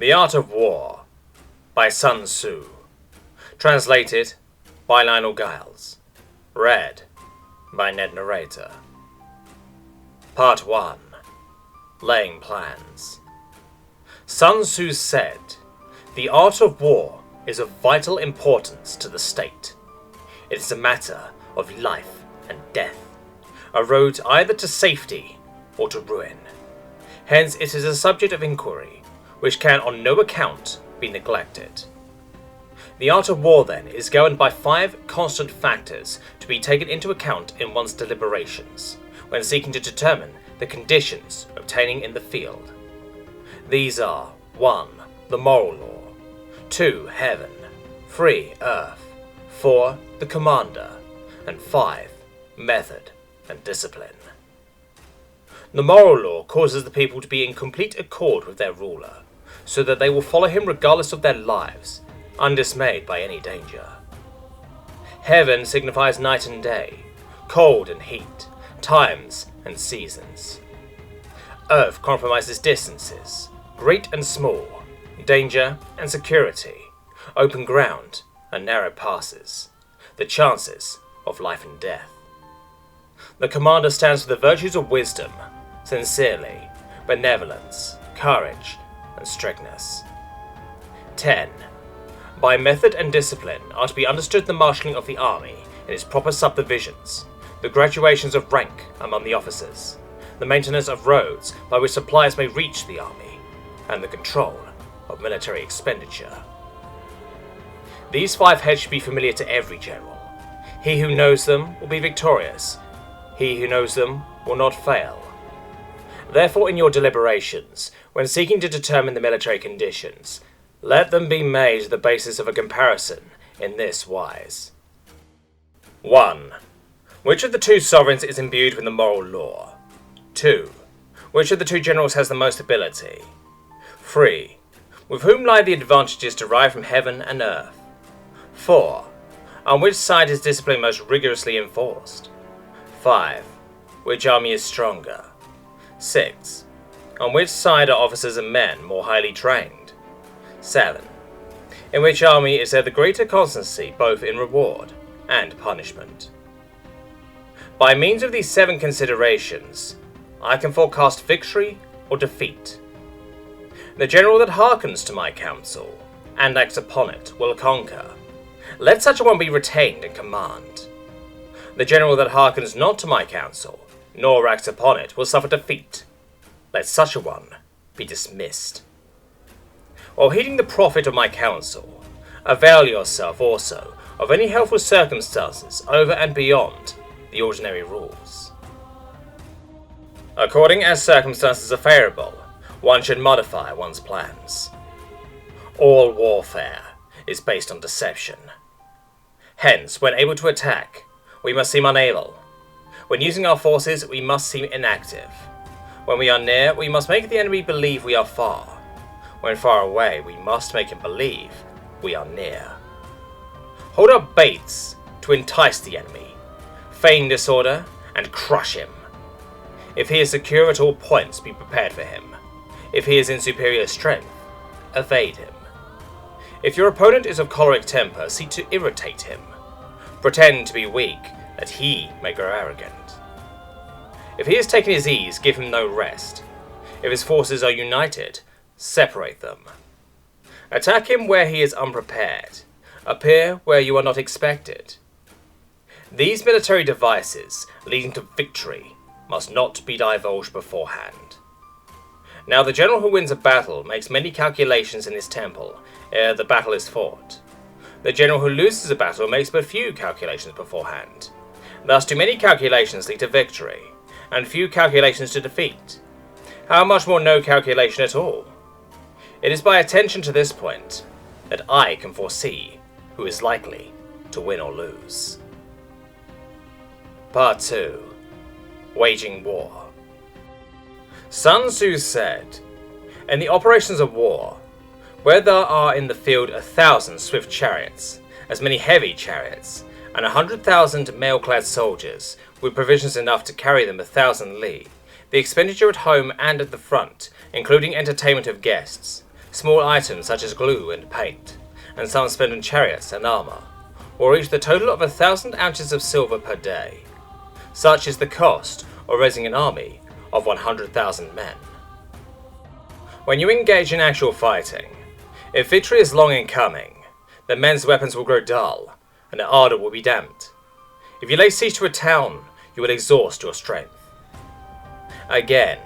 The Art of War by Sun Tzu. Translated by Lionel Giles. Read by Net Narrator. Part 1. Laying Plans. Sun Tzu said, "The art of war is of vital importance to the state. It is a matter of life and death, a road either to safety or to ruin. Hence it is a subject of inquiry which can on no account be neglected." The art of war, then, is governed by 5 constant factors to be taken into account in one's deliberations, when seeking to determine the conditions obtaining in the field. These are 1. The moral law, 2. Heaven, 3. Earth, 4. The commander, and 5. Method and discipline. The moral law causes the people to be in complete accord with their ruler, so that they will follow him regardless of their lives, undismayed by any danger. Heaven signifies night and day, cold and heat, times and seasons. Earth compromises distances, great and small, danger and security, open ground and narrow passes, the chances of life and death. The commander stands for the virtues of wisdom, sincerely, benevolence, courage, and strictness. 10. By method and discipline are to be understood the marshalling of the army in its proper subdivisions, the graduations of rank among the officers, the maintenance of roads by which supplies may reach the army, and the control of military expenditure. These 5 heads should be familiar to every general. He who knows them will be victorious. He who knows them will not fail. Therefore, in your deliberations, when seeking to determine the military conditions, let them be made the basis of a comparison in this wise. 1. Which of the 2 sovereigns is imbued with the moral law? 2. Which of the 2 generals has the most ability? 3. With whom lie the advantages derived from heaven and earth? 4. On which side is discipline most rigorously enforced? 5. Which army is stronger? 6. On which side are officers and men more highly trained? 7. In which army is there the greater constancy both in reward and punishment? By means of these 7 considerations, I can forecast victory or defeat. The general that hearkens to my counsel and acts upon it will conquer. Let such a one be retained in command. The general that hearkens not to my counsel, nor acts upon it, will suffer defeat. Let such a one be dismissed. While heeding the profit of my counsel, avail yourself also of any helpful circumstances over and beyond the ordinary rules. According as circumstances are favourable, one should modify one's plans. All warfare is based on deception. Hence, when able to attack, we must seem unable. When using our forces, we must seem inactive. When we are near, we must make the enemy believe we are far. When far away, we must make him believe we are near. Hold up baits to entice the enemy, feign disorder, and crush him. If he is secure at all points, be prepared for him. If he is in superior strength, evade him. If your opponent is of choleric temper, seek to irritate him. Pretend to be weak, that he may grow arrogant. If he has taken his ease, give him no rest. If his forces are united, separate them. Attack him where he is unprepared. Appear where you are not expected. These military devices leading to victory must not be divulged beforehand. Now the general who wins a battle makes many calculations in his temple ere the battle is fought. The general who loses a battle makes but few calculations beforehand. Thus do many calculations lead to victory, and few calculations to defeat. How much more no calculation at all? It is by attention to this point that I can foresee who is likely to win or lose. Part 2. Waging War. Sun Tzu said, "In the operations of war, where there are in the field 1,000 swift chariots, as many heavy chariots, and 100,000 mail-clad soldiers, with provisions enough to carry them 1,000 li, the expenditure at home and at the front, including entertainment of guests, small items such as glue and paint, and some spent on chariots and armour, will reach the total of 1,000 ounces of silver per day. Such is the cost of raising an army of 100,000 men. When you engage in actual fighting, if victory is long in coming, then men's weapons will grow dull, and their ardour will be damped. If you lay siege to a town, you will exhaust your strength. Again,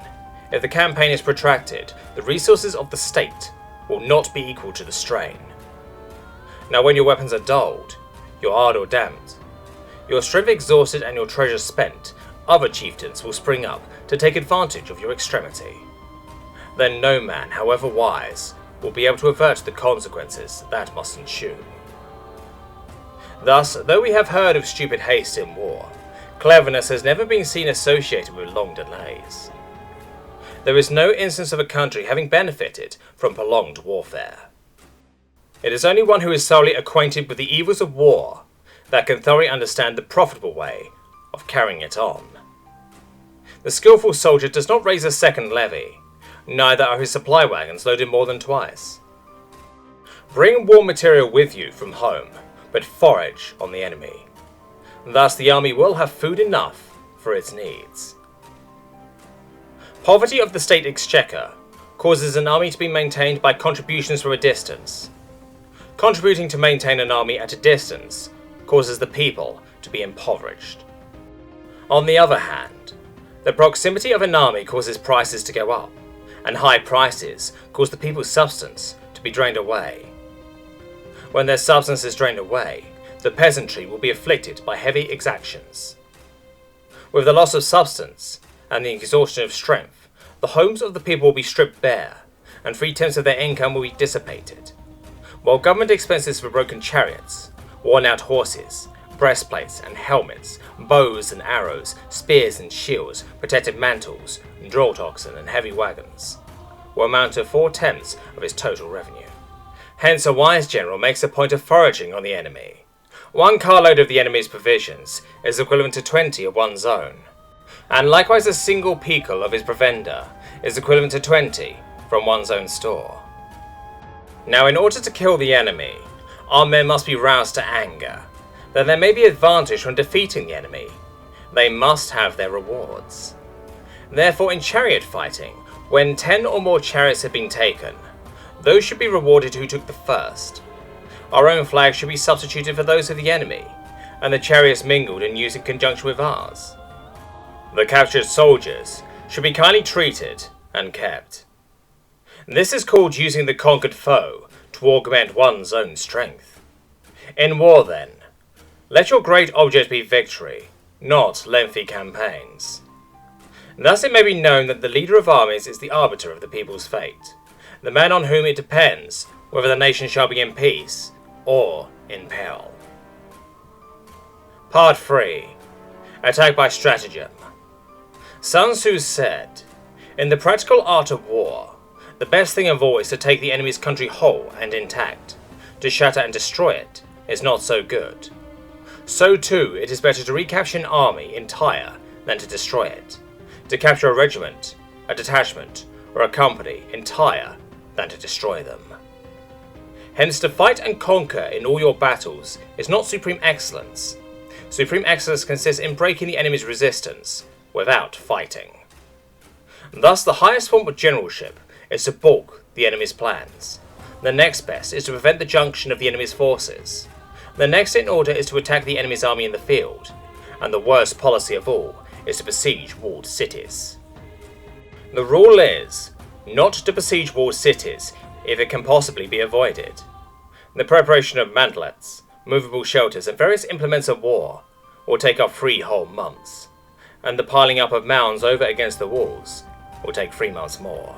if the campaign is protracted, the resources of the state will not be equal to the strain. Now when your weapons are dulled, your ardour damped, your strength exhausted and your treasure spent, other chieftains will spring up to take advantage of your extremity. Then no man, however wise, will be able to avert the consequences that must ensue. Thus, though we have heard of stupid haste in war, cleverness has never been seen associated with long delays. There is no instance of a country having benefited from prolonged warfare. It is only one who is thoroughly acquainted with the evils of war that can thoroughly understand the profitable way of carrying it on. The skillful soldier does not raise a second levy, neither are his supply wagons loaded more than twice. Bring war material with you from home, but forage on the enemy. Thus the army will have food enough for its needs. Poverty of the state exchequer causes an army to be maintained by contributions from a distance. Contributing to maintain an army at a distance causes the people to be impoverished. On the other hand, the proximity of an army causes prices to go up, and high prices cause the people's substance to be drained away. When their substance is drained away, the peasantry will be afflicted by heavy exactions. With the loss of substance and the exhaustion of strength, the homes of the people will be stripped bare, and 3/10 of their income will be dissipated, while government expenses for broken chariots, worn-out horses, breastplates and helmets, bows and arrows, spears and shields, protective mantles, draught oxen and heavy wagons will amount to 4/10 of its total revenue. Hence a wise general makes a point of foraging on the enemy. 1 carload of the enemy's provisions is equivalent to 20 of one's own, and likewise a single pickle of his provender is equivalent to 20 from one's own store. Now in order to kill the enemy, our men must be roused to anger. That there may be advantage from defeating the enemy, they must have their rewards. Therefore in chariot fighting, when 10 or more chariots have been taken, those should be rewarded who took the first. Our own flags should be substituted for those of the enemy, and the chariots mingled and used in conjunction with ours. The captured soldiers should be kindly treated and kept. This is called using the conquered foe to augment one's own strength. In war then, let your great object be victory, not lengthy campaigns. Thus it may be known that the leader of armies is the arbiter of the people's fate, the man on whom it depends whether the nation shall be in peace or in peril. Part 3. Attack by Stratagem. Sun Tzu said, "In the practical art of war, the best thing of all is to take the enemy's country whole and intact. To shatter and destroy it is not so good. So too, it is better to recapture an army entire than to destroy it. To capture a regiment, a detachment, or a company entire than to destroy them." Hence, to fight and conquer in all your battles is not supreme excellence. Supreme excellence consists in breaking the enemy's resistance without fighting. Thus, the highest form of generalship is to balk the enemy's plans. The next best is to prevent the junction of the enemy's forces. The next in order is to attack the enemy's army in the field, and the worst policy of all is to besiege walled cities. The rule is not to besiege walled cities if it can possibly be avoided. The preparation of mantlets, movable shelters, and various implements of war will take up 3 whole months, and the piling up of mounds over against the walls will take 3 months more.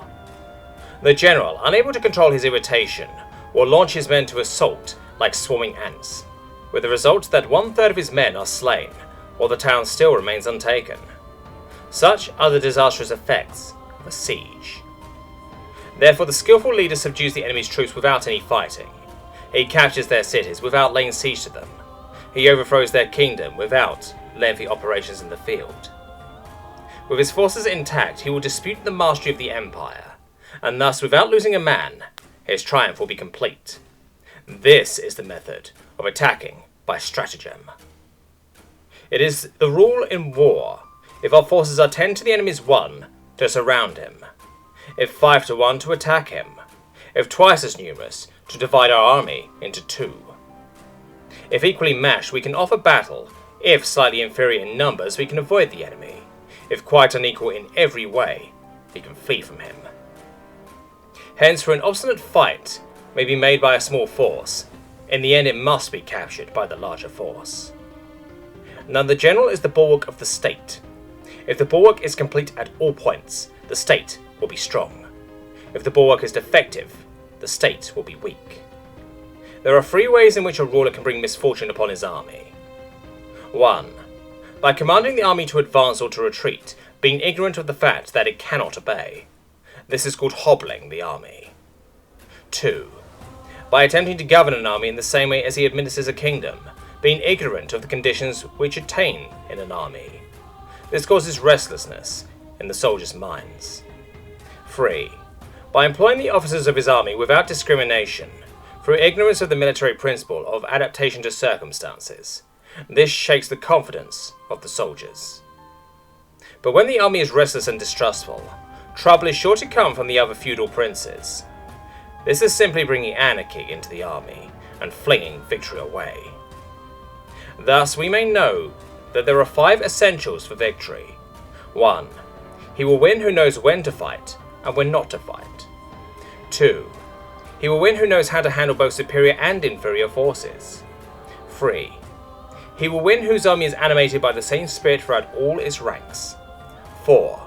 The general, unable to control his irritation, will launch his men to assault like swarming ants, with the result that 1/3 of his men are slain, while the town still remains untaken. Such are the disastrous effects of a siege. Therefore the skillful leader subdues the enemy's troops without any fighting. He captures their cities without laying siege to them. He overthrows their kingdom without lengthy operations in the field. With his forces intact, he will dispute the mastery of the empire, and thus, without losing a man, his triumph will be complete. This is the method of attacking by stratagem. It is the rule in war, if our forces are 10 to the enemy's 1, to surround him, if 5 to 1 to attack him, if twice as numerous, to divide our army into 2. If equally matched, we can offer battle. If slightly inferior in numbers, we can avoid the enemy. If quite unequal in every way, we can flee from him. Hence, for an obstinate fight may be made by a small force, in the end it must be captured by the larger force. Now the general is the bulwark of the state. If the bulwark is complete at all points, the state will be strong. If the bulwark is defective, the state will be weak. There are 3 ways in which a ruler can bring misfortune upon his army. 1. By commanding the army to advance or to retreat, being ignorant of the fact that it cannot obey. This is called hobbling the army. 2. By attempting to govern an army in the same way as he administers a kingdom, being ignorant of the conditions which attain in an army. This causes restlessness in the soldiers' minds. 3. By employing the officers of his army without discrimination, through ignorance of the military principle of adaptation to circumstances. This shakes the confidence of the soldiers. But when the army is restless and distrustful, trouble is sure to come from the other feudal princes. This is simply bringing anarchy into the army and flinging victory away. Thus we may know that there are 5 essentials for victory. 1. He will win who knows when to fight and when not to fight. 2. He will win who knows how to handle both superior and inferior forces. 3. He will win whose army is animated by the same spirit throughout all its ranks. 4.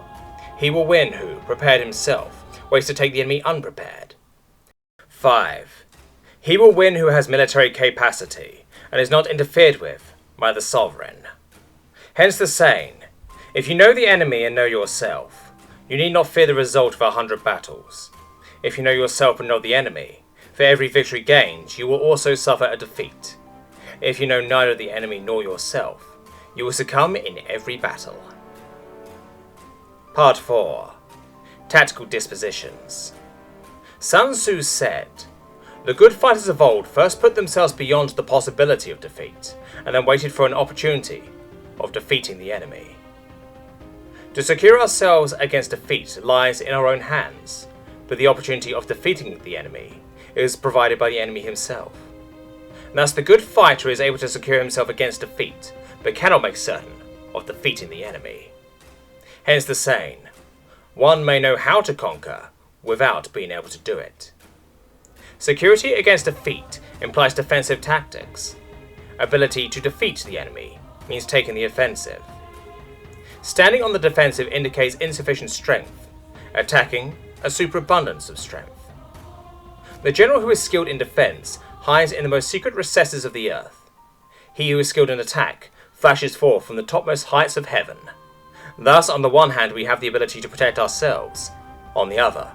He will win who, prepared himself, waits to take the enemy unprepared. 5. He will win who has military capacity and is not interfered with by the sovereign. Hence the saying, if you know the enemy and know yourself, you need not fear the result of 100 battles. If you know yourself and know the enemy, for every victory gained, you will also suffer a defeat. If you know neither the enemy nor yourself, you will succumb in every battle. Part 4. Tactical Dispositions. Sun Tzu said, the good fighters of old first put themselves beyond the possibility of defeat, and then waited for an opportunity of defeating the enemy. To secure ourselves against defeat lies in our own hands, but the opportunity of defeating the enemy is provided by the enemy himself. Thus the good fighter is able to secure himself against defeat, but cannot make certain of defeating the enemy. Hence the saying, one may know how to conquer without being able to do it. Security against defeat implies defensive tactics. Ability to defeat the enemy means taking the offensive. Standing on the defensive indicates insufficient strength, attacking a superabundance of strength. The general who is skilled in defense hides in the most secret recesses of the earth. He who is skilled in attack flashes forth from the topmost heights of heaven. Thus, on the one hand, we have the ability to protect ourselves. On the other,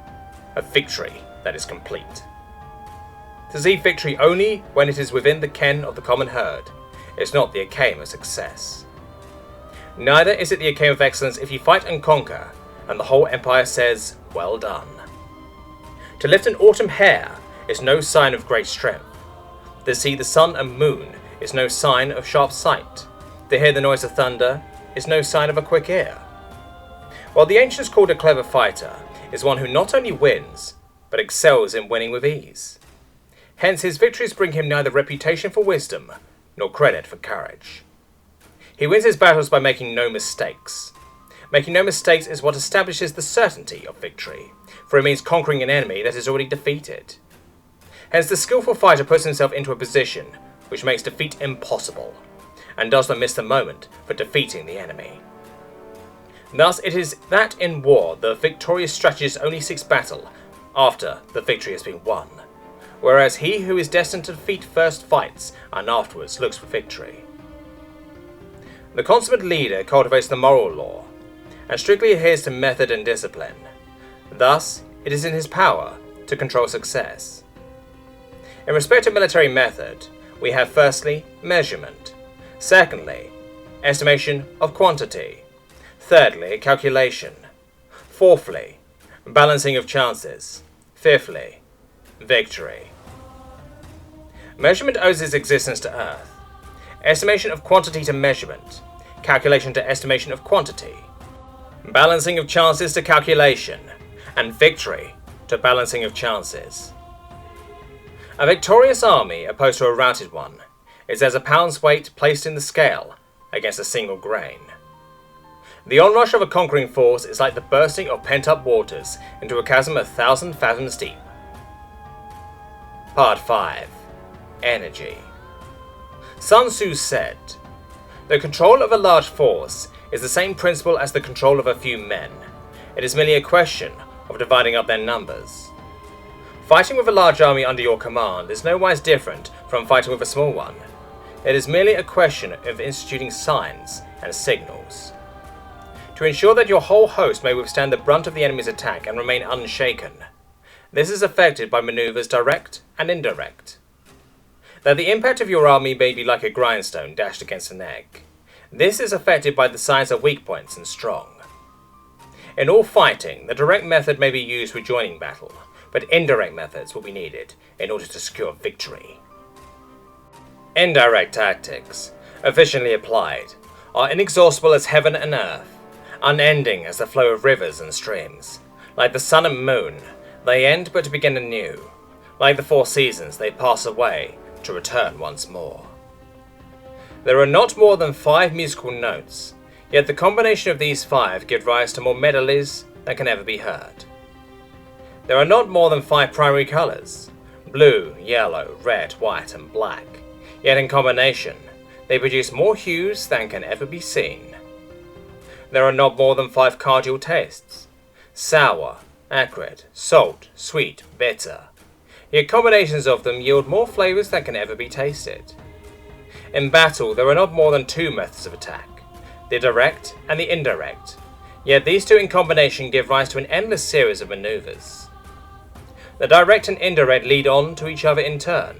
a victory that is complete. To see victory only when it is within the ken of the common herd is not the aim of success. Neither is it the aim of excellence if you fight and conquer, and the whole empire says, well done. To lift an autumn hair is no sign of great strength. To see the sun and moon is no sign of sharp sight. To hear the noise of thunder is no sign of a quick ear. While the ancients called a clever fighter is one who not only wins, but excels in winning with ease. Hence his victories bring him neither reputation for wisdom, nor credit for courage. He wins his battles by making no mistakes. Making no mistakes is what establishes the certainty of victory, for it means conquering an enemy that is already defeated. Hence the skillful fighter puts himself into a position which makes defeat impossible, and does not miss the moment for defeating the enemy. Thus it is that in war the victorious strategist only seeks battle after the victory has been won, whereas he who is destined to defeat first fights and afterwards looks for victory. The consummate leader cultivates the moral law, and strictly adheres to method and discipline. Thus, it is in his power to control success. In respect to military method, we have firstly, measurement. Secondly, estimation of quantity. Thirdly, calculation. Fourthly, balancing of chances. Fifthly, Victory. Measurement owes its existence to Earth. Estimation of quantity to measurement. Calculation to estimation of quantity. Balancing of chances to calculation. And victory to balancing of chances. A victorious army opposed to a routed one is as a pound's weight placed in the scale against a single grain. The onrush of a conquering force is like the bursting of pent-up waters into a chasm 1,000 fathoms deep. Part 5. Energy. Sun Tzu said, "The control of a large force is the same principle as the control of a few men. It is merely a question of dividing up their numbers." Fighting with a large army under your command is nowise different from fighting with a small one. It is merely a question of instituting signs and signals. To ensure that your whole host may withstand the brunt of the enemy's attack and remain unshaken, this is effected by maneuvers direct and indirect. That the impact of your army may be like a grindstone dashed against an egg, this is effected by the signs of weak points and strong. In all fighting, the direct method may be used for joining battle, but indirect methods will be needed in order to secure victory. Indirect tactics, efficiently applied, are inexhaustible as heaven and earth, unending as the flow of rivers and streams. Like the sun and moon, they end but to begin anew. Like the 4 seasons, they pass away to return once more. There are not more than 5 musical notes, yet the combination of these 5 give rise to more melodies than can ever be heard. There are not more than 5 primary colours, blue, yellow, red, white and black, yet in combination they produce more hues than can ever be seen. There are not more than 5 cardinal tastes, sour, acrid, salt, sweet, bitter, yet combinations of them yield more flavours than can ever be tasted. In battle there are not more than 2 methods of attack, the direct and the indirect, yet these 2 in combination give rise to an endless series of manoeuvres. The direct and indirect lead on to each other in turn.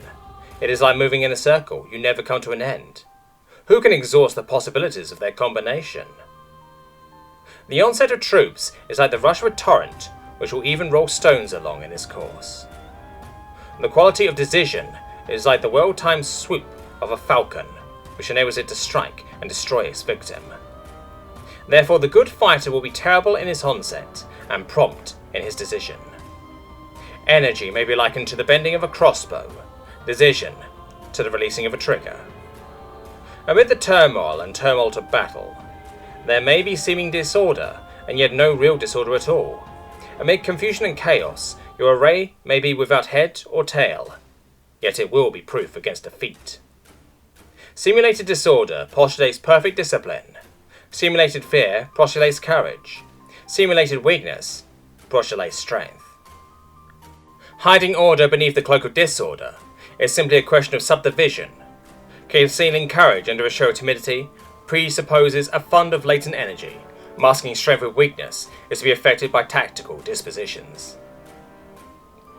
It is like moving in a circle, you never come to an end. Who can exhaust the possibilities of their combination? The onset of troops is like the rush of a torrent, which will even roll stones along in its course. The quality of decision is like the well-timed swoop of a falcon, which enables it to strike and destroy its victim. Therefore the good fighter will be terrible in his onset, and prompt in his decision. Energy may be likened to the bending of a crossbow, decision to the releasing of a trigger. Amid the turmoil and tumult of battle, there may be seeming disorder, and yet no real disorder at all. Amid confusion and chaos, your array may be without head or tail, yet it will be proof against defeat. Simulated disorder postulates perfect discipline. Simulated fear postulates courage. Simulated weakness postulates strength. Hiding order beneath the cloak of disorder is simply a question of subdivision. Concealing courage under a show of timidity presupposes a fund of latent energy. Masking strength with weakness is to be affected by tactical dispositions.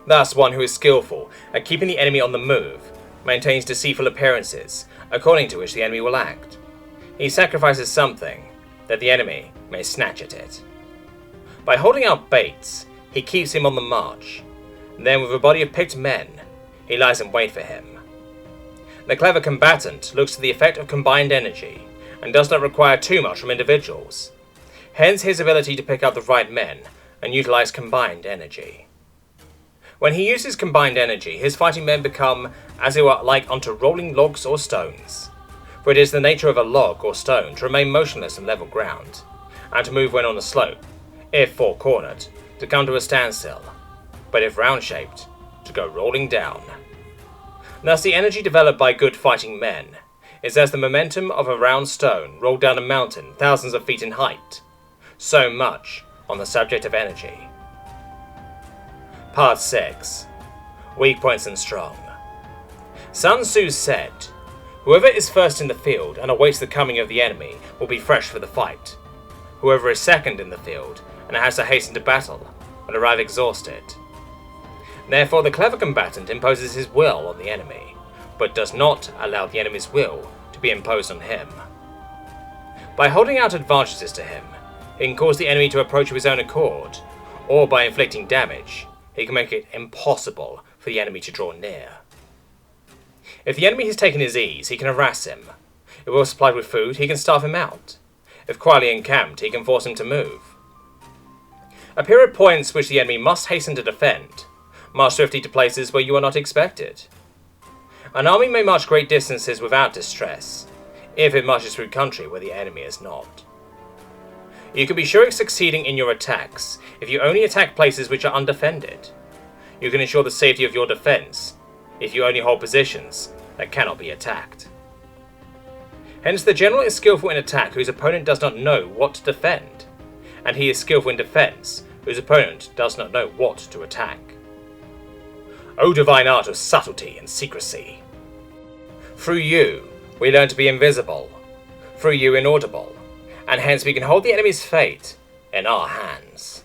Thus, one who is skillful at keeping the enemy on the move maintains deceitful appearances, according to which the enemy will act. He sacrifices something that the enemy may snatch at it. By holding out baits, he keeps him on the march. Then, with a body of picked men, he lies in wait for him. The clever combatant looks to the effect of combined energy, and does not require too much from individuals. Hence his ability to pick out the right men and utilize combined energy. When he uses combined energy, his fighting men become as it were like unto rolling logs or stones. For it is the nature of a log or stone to remain motionless on level ground, and to move when on a slope, if four-cornered, to come to a standstill, but if round-shaped, to go rolling down. Thus the energy developed by good fighting men is as the momentum of a round stone rolled down a mountain thousands of feet in height. So much on the subject of energy. Part 6. Weak points and strong. Sun Tzu said, "Whoever is first in the field and awaits the coming of the enemy will be fresh for the fight. Whoever is second in the field and has to hasten to battle will arrive exhausted." Therefore the clever combatant imposes his will on the enemy, but does not allow the enemy's will to be imposed on him. By holding out advantages to him, he can cause the enemy to approach of his own accord, or by inflicting damage, he can make it impossible for for the enemy to draw near. If the enemy has taken his ease, he can harass him. If well supplied with food, he can starve him out. If quietly encamped, he can force him to move. Appear at points which the enemy must hasten to defend. March swiftly to places where you are not expected. An army may march great distances without distress, if it marches through country where the enemy is not. You can be sure of succeeding in your attacks if you only attack places which are undefended. You can ensure the safety of your defense if you only hold positions that cannot be attacked. Hence the general is skillful in attack whose opponent does not know what to defend, and he is skillful in defense whose opponent does not know what to attack. O divine art of subtlety and secrecy! Through you, we learn to be invisible, through you inaudible, and hence we can hold the enemy's fate in our hands.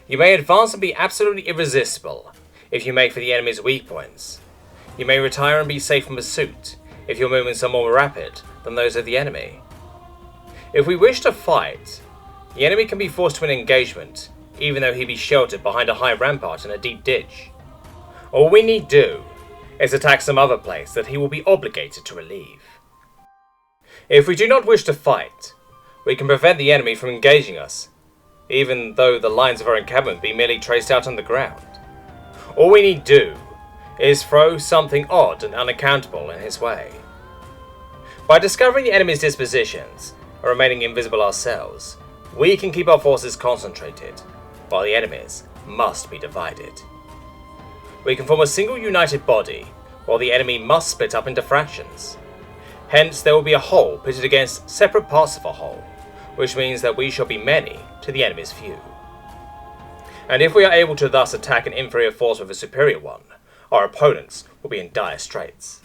You may advance and be absolutely irresistible if you make for the enemy's weak points. You may retire and be safe from pursuit if your movements are more rapid than those of the enemy. If we wish to fight, the enemy can be forced to an engagement, even though he be sheltered behind a high rampart in a deep ditch. All we need do is attack some other place that he will be obligated to relieve. If we do not wish to fight, we can prevent the enemy from engaging us, even though the lines of our encampment be merely traced out on the ground. All we need do is throw something odd and unaccountable in his way. By discovering the enemy's dispositions and remaining invisible ourselves, we can keep our forces concentrated, while the enemy's must be divided. We can form a single united body, while the enemy must split up into fractions. Hence there will be a whole pitted against separate parts of a whole, which means that we shall be many to the enemy's few. And if we are able to thus attack an inferior force with a superior one, our opponents will be in dire straits.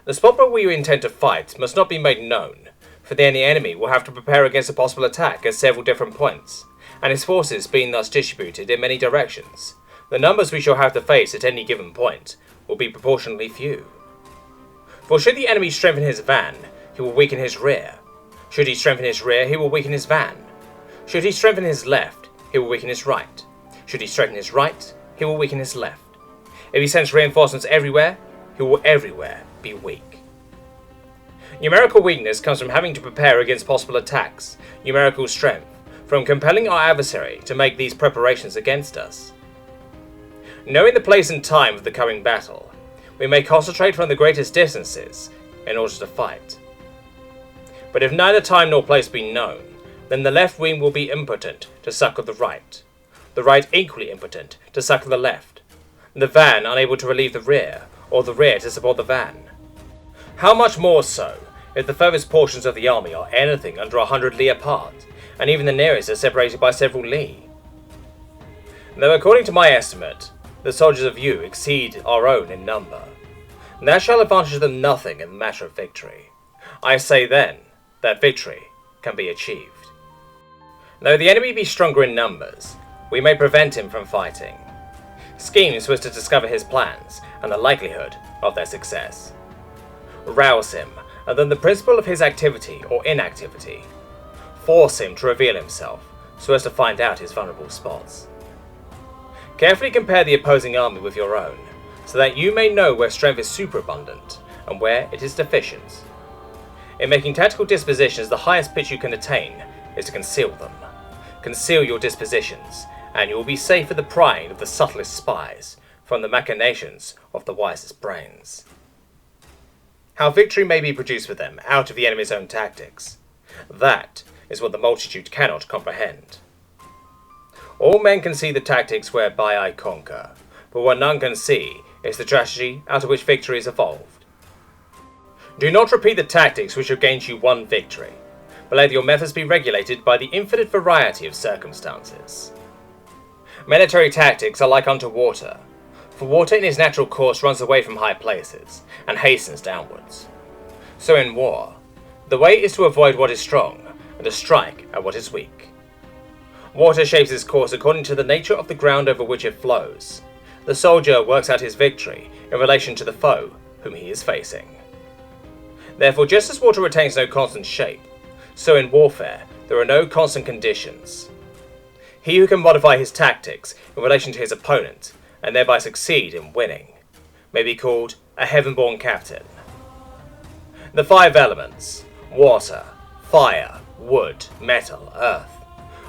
The spot where we intend to fight must not be made known, for then the enemy will have to prepare against a possible attack at several different points, and his forces being thus distributed in many directions, the numbers we shall have to face at any given point will be proportionally few. For should the enemy strengthen his van, he will weaken his rear. Should he strengthen his rear, he will weaken his van. Should he strengthen his left, he will weaken his right. Should he strengthen his right, he will weaken his left. If he sends reinforcements everywhere, he will everywhere be weak. Numerical weakness comes from having to prepare against possible attacks. Numerical strength from compelling our adversary to make these preparations against us. Knowing the place and time of the coming battle, we may concentrate from the greatest distances in order to fight. But if neither time nor place be known, then the left wing will be impotent to succour the right equally impotent to succour the left, the van unable to relieve the rear, or the rear to support the van. How much more so if the furthest portions of the army are anything under 100 li apart, and even the nearest are separated by several li? Though according to my estimate, the soldiers of you exceed our own in number, that shall advantage them nothing in the matter of victory. I say then that victory can be achieved. Though the enemy be stronger in numbers, we may prevent him from fighting. Schemes was to discover his plans and the likelihood of their success. Rouse him, and then the principle of his activity or inactivity. Force him to reveal himself, so as to find out his vulnerable spots. Carefully compare the opposing army with your own, so that you may know where strength is superabundant and where it is deficient. In making tactical dispositions, the highest pitch you can attain is to conceal them. Conceal your dispositions, and you will be safe from the prying of the subtlest spies, from the machinations of the wisest brains. How victory may be produced for them out of the enemy's own tactics, that is what the multitude cannot comprehend. All men can see the tactics whereby I conquer, but what none can see is the strategy out of which victory is evolved. Do not repeat the tactics which have gained you one victory, but let your methods be regulated by the infinite variety of circumstances. Military tactics are like unto water, for water in its natural course runs away from high places, and hastens downwards. So in war, the way is to avoid what is strong, and to strike at what is weak. Water shapes its course according to the nature of the ground over which it flows. The soldier works out his victory in relation to the foe whom he is facing. Therefore, just as water retains no constant shape, so in warfare there are no constant conditions. He who can modify his tactics in relation to his opponent, and thereby succeed in winning, may be called a heaven-born captain. The 5 elements, water, fire, wood, metal, earth,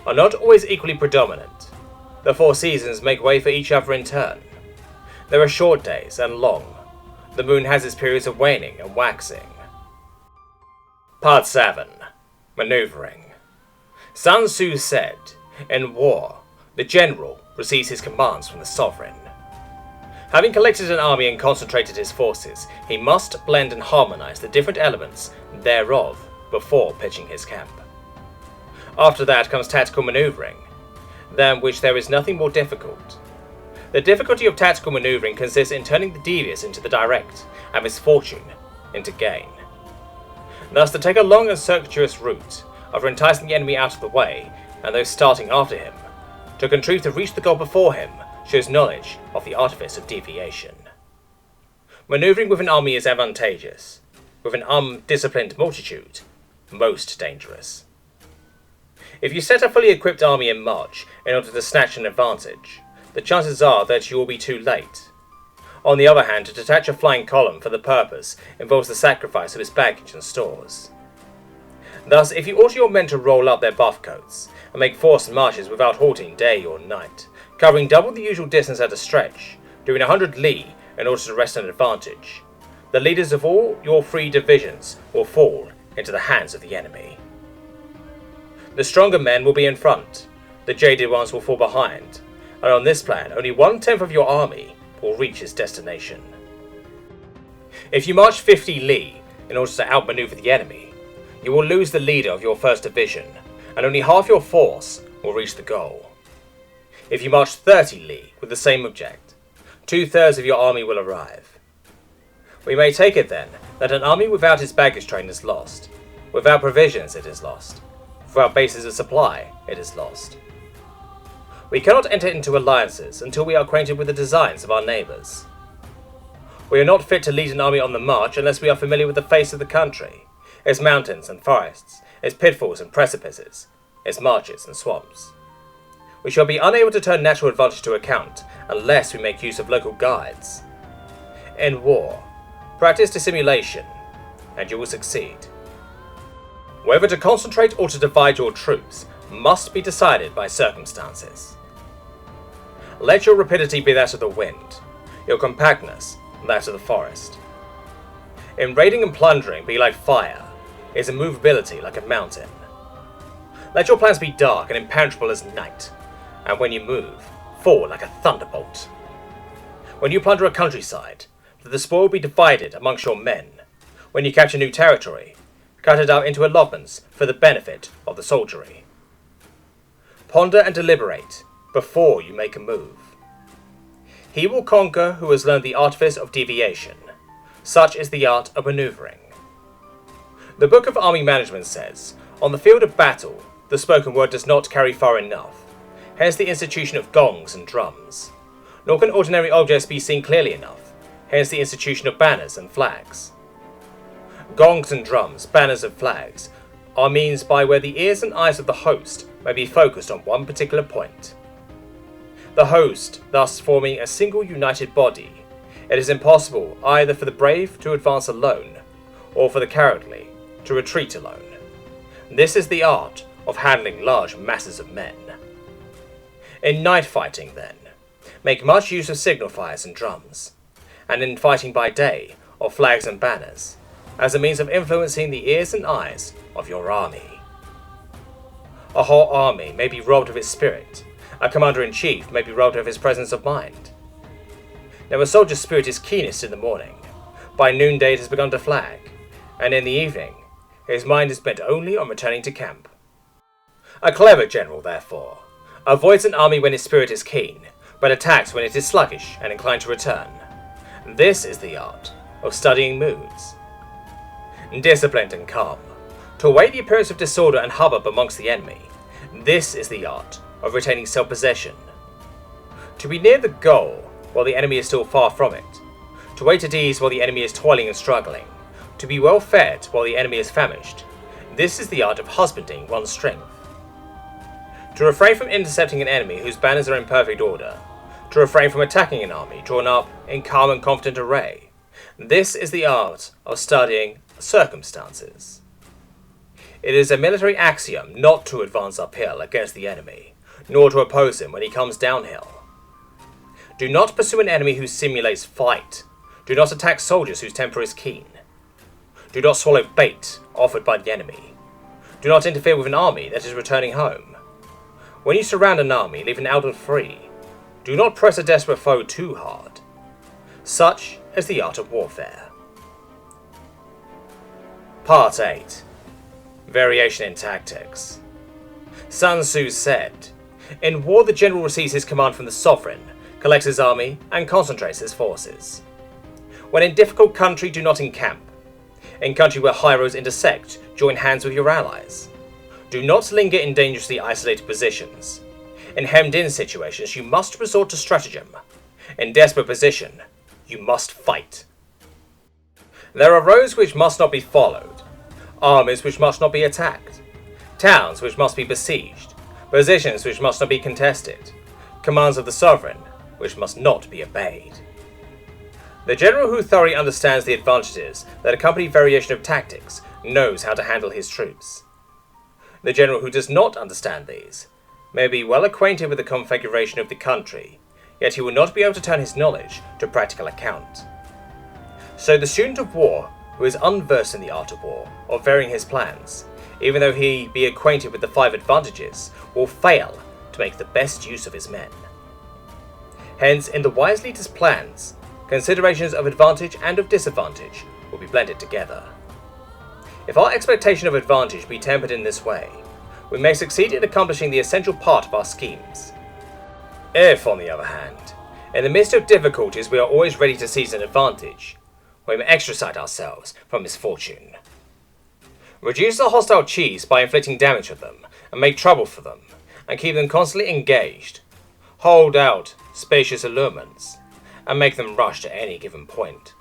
are not always equally predominant. The 4 seasons make way for each other in turn. There are short days and long. The moon has its periods of waning and waxing. Part 7. Maneuvering. Sun Tzu said, in war, the general receives his commands from the sovereign. Having collected an army and concentrated his forces, he must blend and harmonize the different elements thereof before pitching his camp. After that comes tactical maneuvering, than which there is nothing more difficult. The difficulty of tactical maneuvering consists in turning the devious into the direct, and misfortune into gain. Thus, to take a long and circuitous route, after enticing the enemy out of the way, and those starting after him, to contrive to reach the goal before him, shows knowledge of the artifice of deviation. Maneuvering with an army is advantageous, with an undisciplined multitude, most dangerous. If you set a fully equipped army in march in order to snatch an advantage, the chances are that you will be too late. On the other hand, to detach a flying column for the purpose involves the sacrifice of its baggage and stores. Thus, if you order your men to roll up their buff coats and make forced marches without halting day or night, covering double the usual distance at a stretch, doing 100 li in order to wrest an advantage, the leaders of all your 3 divisions will fall into the hands of the enemy. The stronger men will be in front, the jaded ones will fall behind, and on this plan only 1/10 of your army will reach its destination. If you march 50 li in order to outmaneuver the enemy, you will lose the leader of your first division, and only half your force will reach the goal. If you march 30 li with the same object, 2/3 of your army will arrive. We may take it then that an army without its baggage train is lost. Without provisions it is lost. Without bases of supply it is lost. We cannot enter into alliances until we are acquainted with the designs of our neighbours. We are not fit to lead an army on the march unless we are familiar with the face of the country, its mountains and forests, its pitfalls and precipices, its marshes and swamps. We shall be unable to turn natural advantage to account unless we make use of local guides. In war, practice dissimulation, and you will succeed. Whether to concentrate or to divide your troops must be decided by circumstances. Let your rapidity be that of the wind, your compactness that of the forest. In raiding and plundering be like fire, its immovability like a mountain. Let your plans be dark and impenetrable as night, and when you move, fall like a thunderbolt. When you plunder a countryside, let the spoil be divided amongst your men. When you capture new territory, cut it out into allotments for the benefit of the soldiery. Ponder and deliberate before you make a move. He will conquer who has learned the artifice of deviation. Such is the art of maneuvering. The Book of Army Management says, on the field of battle, the spoken word does not carry far enough, hence the institution of gongs and drums. Nor can ordinary objects be seen clearly enough, hence the institution of banners and flags. Gongs and drums, banners and flags, are means by where the ears and eyes of the host may be focused on one particular point. The host thus forming a single united body, it is impossible either for the brave to advance alone, or for the cowardly to retreat alone. This is the art of handling large masses of men. In night fighting, then, make much use of signal fires and drums, and in fighting by day, of flags and banners, as a means of influencing the ears and eyes of your army. A whole army may be robbed of its spirit, a commander-in-chief may be robbed of his presence of mind. Now a soldier's spirit is keenest in the morning, by noonday it has begun to flag, and in the evening his mind is bent only on returning to camp. A clever general, therefore, avoids an army when its spirit is keen, but attacks when it is sluggish and inclined to return. This is the art of studying moods. Disciplined and calm, to await the appearance of disorder and hubbub amongst the enemy. This is the art of retaining self-possession. To be near the goal while the enemy is still far from it. To wait at ease while the enemy is toiling and struggling. To be well fed while the enemy is famished. This is the art of husbanding one's strength. To refrain from intercepting an enemy whose banners are in perfect order. to refrain from attacking an army drawn up in calm and confident array. This is the art of studying circumstances. It is a military axiom not to advance uphill against the enemy, nor to oppose him when he comes downhill. Do not pursue an enemy who simulates fight. Do not attack soldiers whose temper is keen. Do not swallow bait offered by the enemy. Do not interfere with an army that is returning home. When you surround an army, leave an outlet free. Do not press a desperate foe too hard. Such is the art of warfare. Part 8. Variation in Tactics. Sun Tzu said, "In war the general receives his command from the sovereign, collects his army, and concentrates his forces. When in difficult country, do not encamp. In country where high roads intersect, join hands with your allies. Do not linger in dangerously isolated positions. In hemmed-in situations, you must resort to stratagem. In desperate position, you must fight." There are roads which must not be followed, armies which must not be attacked, towns which must be besieged, positions which must not be contested, commands of the sovereign which must not be obeyed. The general who thoroughly understands the advantages that accompany variation of tactics knows how to handle his troops. The general who does not understand these may be well acquainted with the configuration of the country, yet he will not be able to turn his knowledge to practical account. So the student of war, who is unversed in the art of war, or varying his plans, even though he be acquainted with the 5 advantages, will fail to make the best use of his men. Hence, in the wise leader's plans, considerations of advantage and of disadvantage will be blended together. If our expectation of advantage be tempered in this way, we may succeed in accomplishing the essential part of our schemes. If, on the other hand, in the midst of difficulties we are always ready to seize an advantage, we may extricate ourselves from misfortune. Reduce the hostile chiefs by inflicting damage with them, and make trouble for them, and keep them constantly engaged. Hold out spacious allurements, and make them rush to any given point.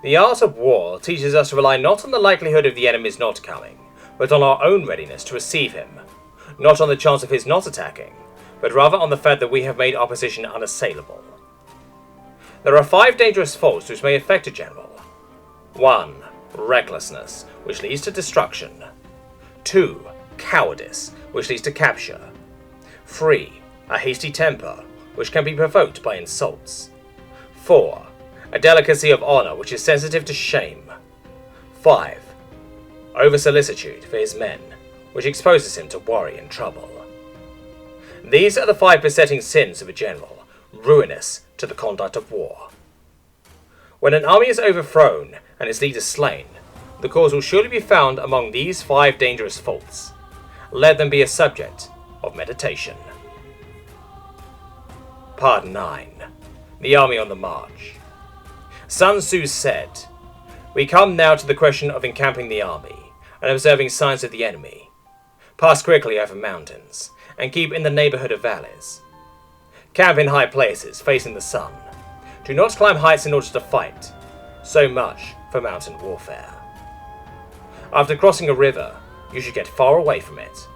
The art of war teaches us to rely not on the likelihood of the enemy's not coming, but on our own readiness to receive him, not on the chance of his not attacking, but rather on the fact that we have made our position unassailable. There are 5 dangerous faults which may affect a general. 1. Recklessness, which leads to destruction. 2. Cowardice, which leads to capture. 3. A hasty temper, which can be provoked by insults. 4. A delicacy of honour, which is sensitive to shame. 5. Over-solicitude for his men, which exposes him to worry and trouble. These are the 5 besetting sins of a general, ruinous to the conduct of war. When an army is overthrown and its leader slain, the cause will surely be found among these 5 dangerous faults. Let them be a subject of meditation. Part 9. The Army on the March. Sun Tzu said, "We come now to the question of encamping the army and observing signs of the enemy. Pass quickly over mountains and keep in the neighbourhood of valleys. Camp in high places facing the sun. Do not climb heights in order to fight. So much for mountain warfare. After crossing a river, you should get far away from it.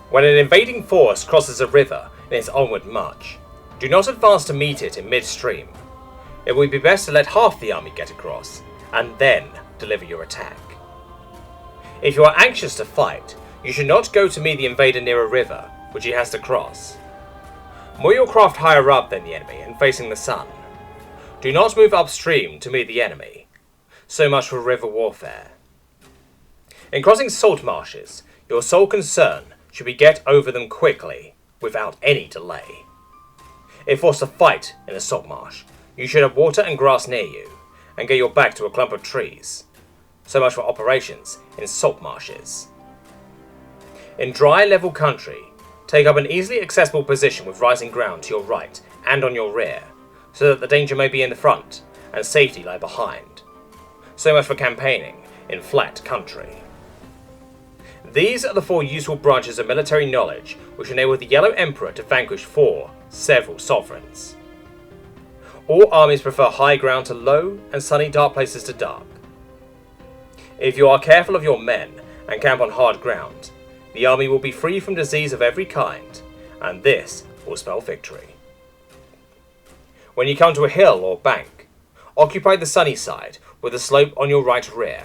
When an invading force crosses a river in its onward march, do not advance to meet it in midstream. It would be best to let half the army get across, and then deliver your attack. If you are anxious to fight, you should not go to meet the invader near a river, which he has to cross. Moor your craft higher up than the enemy and facing the sun. Do not move upstream to meet the enemy. So much for river warfare. In crossing salt marshes, your sole concern should be get over them quickly, without any delay. If forced to fight in a salt marsh, you should have water and grass near you, and get your back to a clump of trees. So much for operations in salt marshes. In dry, level country, take up an easily accessible position with rising ground to your right and on your rear, so that the danger may be in the front and safety lie behind. So much for campaigning in flat country. These are the 4 useful branches of military knowledge which enable the Yellow Emperor to vanquish 4 several sovereigns. All armies prefer high ground to low and sunny dark places to dark. If you are careful of your men and camp on hard ground, the army will be free from disease of every kind, and this will spell victory. When you come to a hill or bank, occupy the sunny side with the slope on your right rear.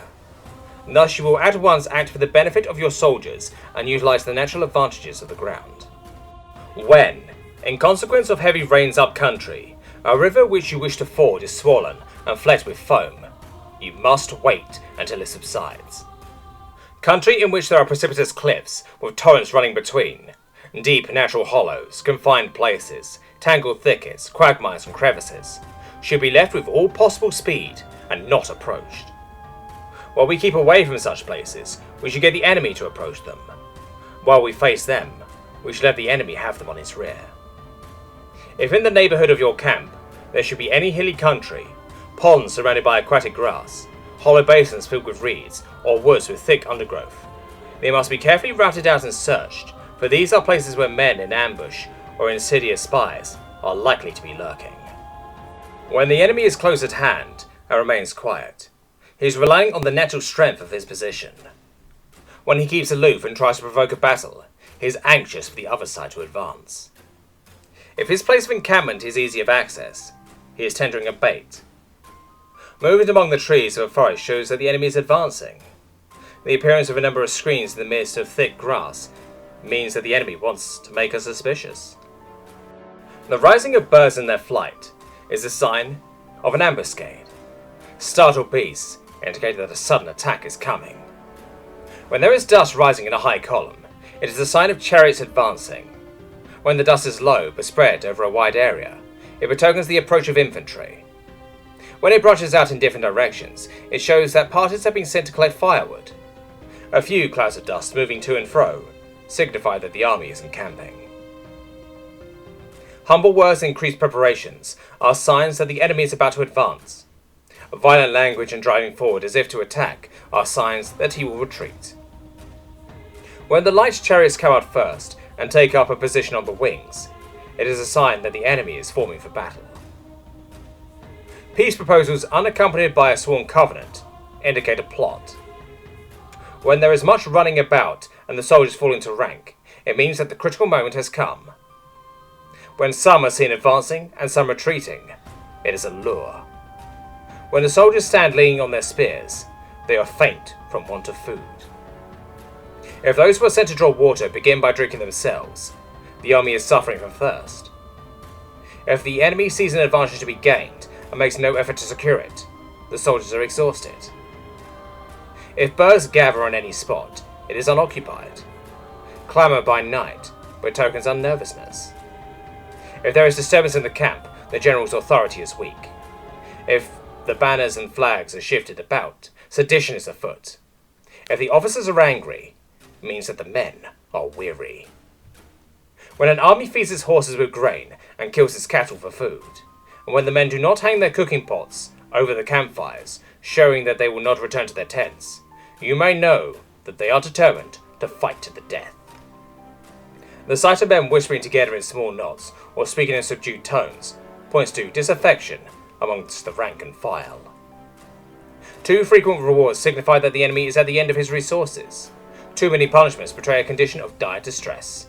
Thus you will at once act for the benefit of your soldiers and utilize the natural advantages of the ground. When, in consequence of heavy rains up country, a river which you wish to ford is swollen and flecked with foam, you must wait until it subsides. Country in which there are precipitous cliffs with torrents running between, deep natural hollows, confined places, tangled thickets, quagmires and crevices, should be left with all possible speed and not approached. While we keep away from such places, we should get the enemy to approach them. While we face them, we should let the enemy have them on his rear. If in the neighbourhood of your camp there should be any hilly country, ponds surrounded by aquatic grass, hollow basins filled with reeds, or woods with thick undergrowth, they must be carefully routed out and searched, for these are places where men in ambush or insidious spies are likely to be lurking. When the enemy is close at hand and remains quiet, he is relying on the natural strength of his position. When he keeps aloof and tries to provoke a battle, he is anxious for the other side to advance. If his place of encampment is easy of access, he is tendering a bait. Movement among the trees of a forest shows that the enemy is advancing. The appearance of a number of screens in the midst of thick grass means that the enemy wants to make us suspicious. The rising of birds in their flight is a sign of an ambuscade. Startled beasts indicate that a sudden attack is coming. When there is dust rising in a high column, it is a sign of chariots advancing. When the dust is low but spread over a wide area, it betokens the approach of infantry. When it branches out in different directions, it shows that parties have been sent to collect firewood. A few clouds of dust moving to and fro signify that the army is encamping. Humble words and increased preparations are signs that the enemy is about to advance. Violent language and driving forward as if to attack are signs that he will retreat. When the light chariots come out first and take up a position on the wings, it is a sign that the enemy is forming for battle. Peace proposals unaccompanied by a sworn covenant indicate a plot. When there is much running about and the soldiers fall into rank, it means that the critical moment has come. When some are seen advancing and some retreating, it is a lure. When the soldiers stand leaning on their spears, they are faint from want of food. If those who are sent to draw water begin by drinking themselves, the army is suffering from thirst. If the enemy sees an advantage to be gained and makes no effort to secure it, the soldiers are exhausted. If birds gather on any spot, it is unoccupied. Clamour by night betokens unnervousness. If there is disturbance in the camp, the general's authority is weak. If the banners and flags are shifted about, sedition is afoot. If the officers are angry, it means that the men are weary. When an army feeds its horses with grain and kills its cattle for food, and when the men do not hang their cooking pots over the campfires, showing that they will not return to their tents, you may know that they are determined to fight to the death. The sight of men whispering together in small knots or speaking in subdued tones points to disaffection amongst the rank and file. Too frequent rewards signify that the enemy is at the end of his resources. Too many punishments betray a condition of dire distress.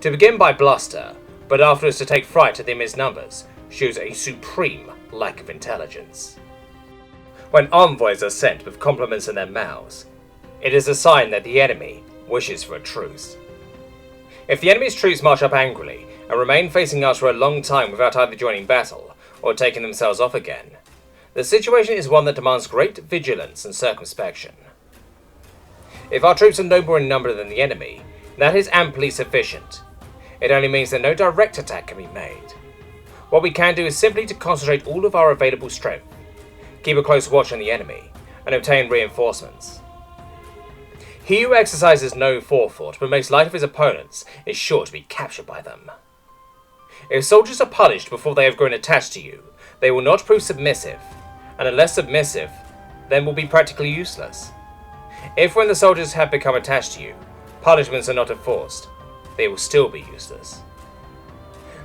To begin by bluster, but afterwards to take fright at the enemy's numbers, shows a supreme lack of intelligence. When envoys are sent with compliments in their mouths, it is a sign that the enemy wishes for a truce. If the enemy's troops march up angrily and remain facing us for a long time without either joining battle or taking themselves off again, the situation is one that demands great vigilance and circumspection. If our troops are no more in number than the enemy, that is amply sufficient. It only means that no direct attack can be made. What we can do is simply to concentrate all of our available strength, keep a close watch on the enemy, and obtain reinforcements. He who exercises no forethought but makes light of his opponents is sure to be captured by them. If soldiers are punished before they have grown attached to you, they will not prove submissive, and unless submissive, then will be practically useless. If when the soldiers have become attached to you, punishments are not enforced, they will still be useless.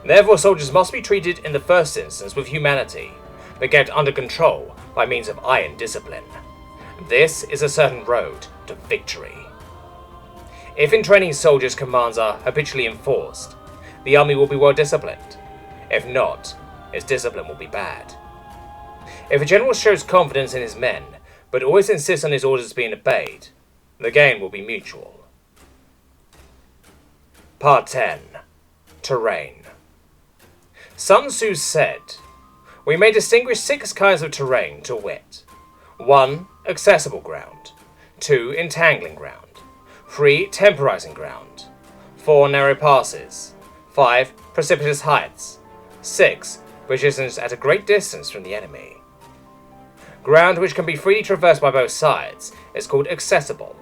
Therefore, soldiers must be treated in the first instance with humanity, but kept under control by means of iron discipline. This is a certain road to victory. If in training soldiers' commands are habitually enforced, the army will be well disciplined. If not, his discipline will be bad. If a general shows confidence in his men, but always insists on his orders being obeyed, the gain will be mutual. Part 10. Terrain. Sun Tzu said, "We may distinguish 6 kinds of terrain, to wit: 1. Accessible ground. 2. Entangling ground. 3. Temporizing ground. 4. Narrow passes. 5. Precipitous heights. 6. Positions at a great distance from the enemy. Ground which can be freely traversed by both sides is called accessible.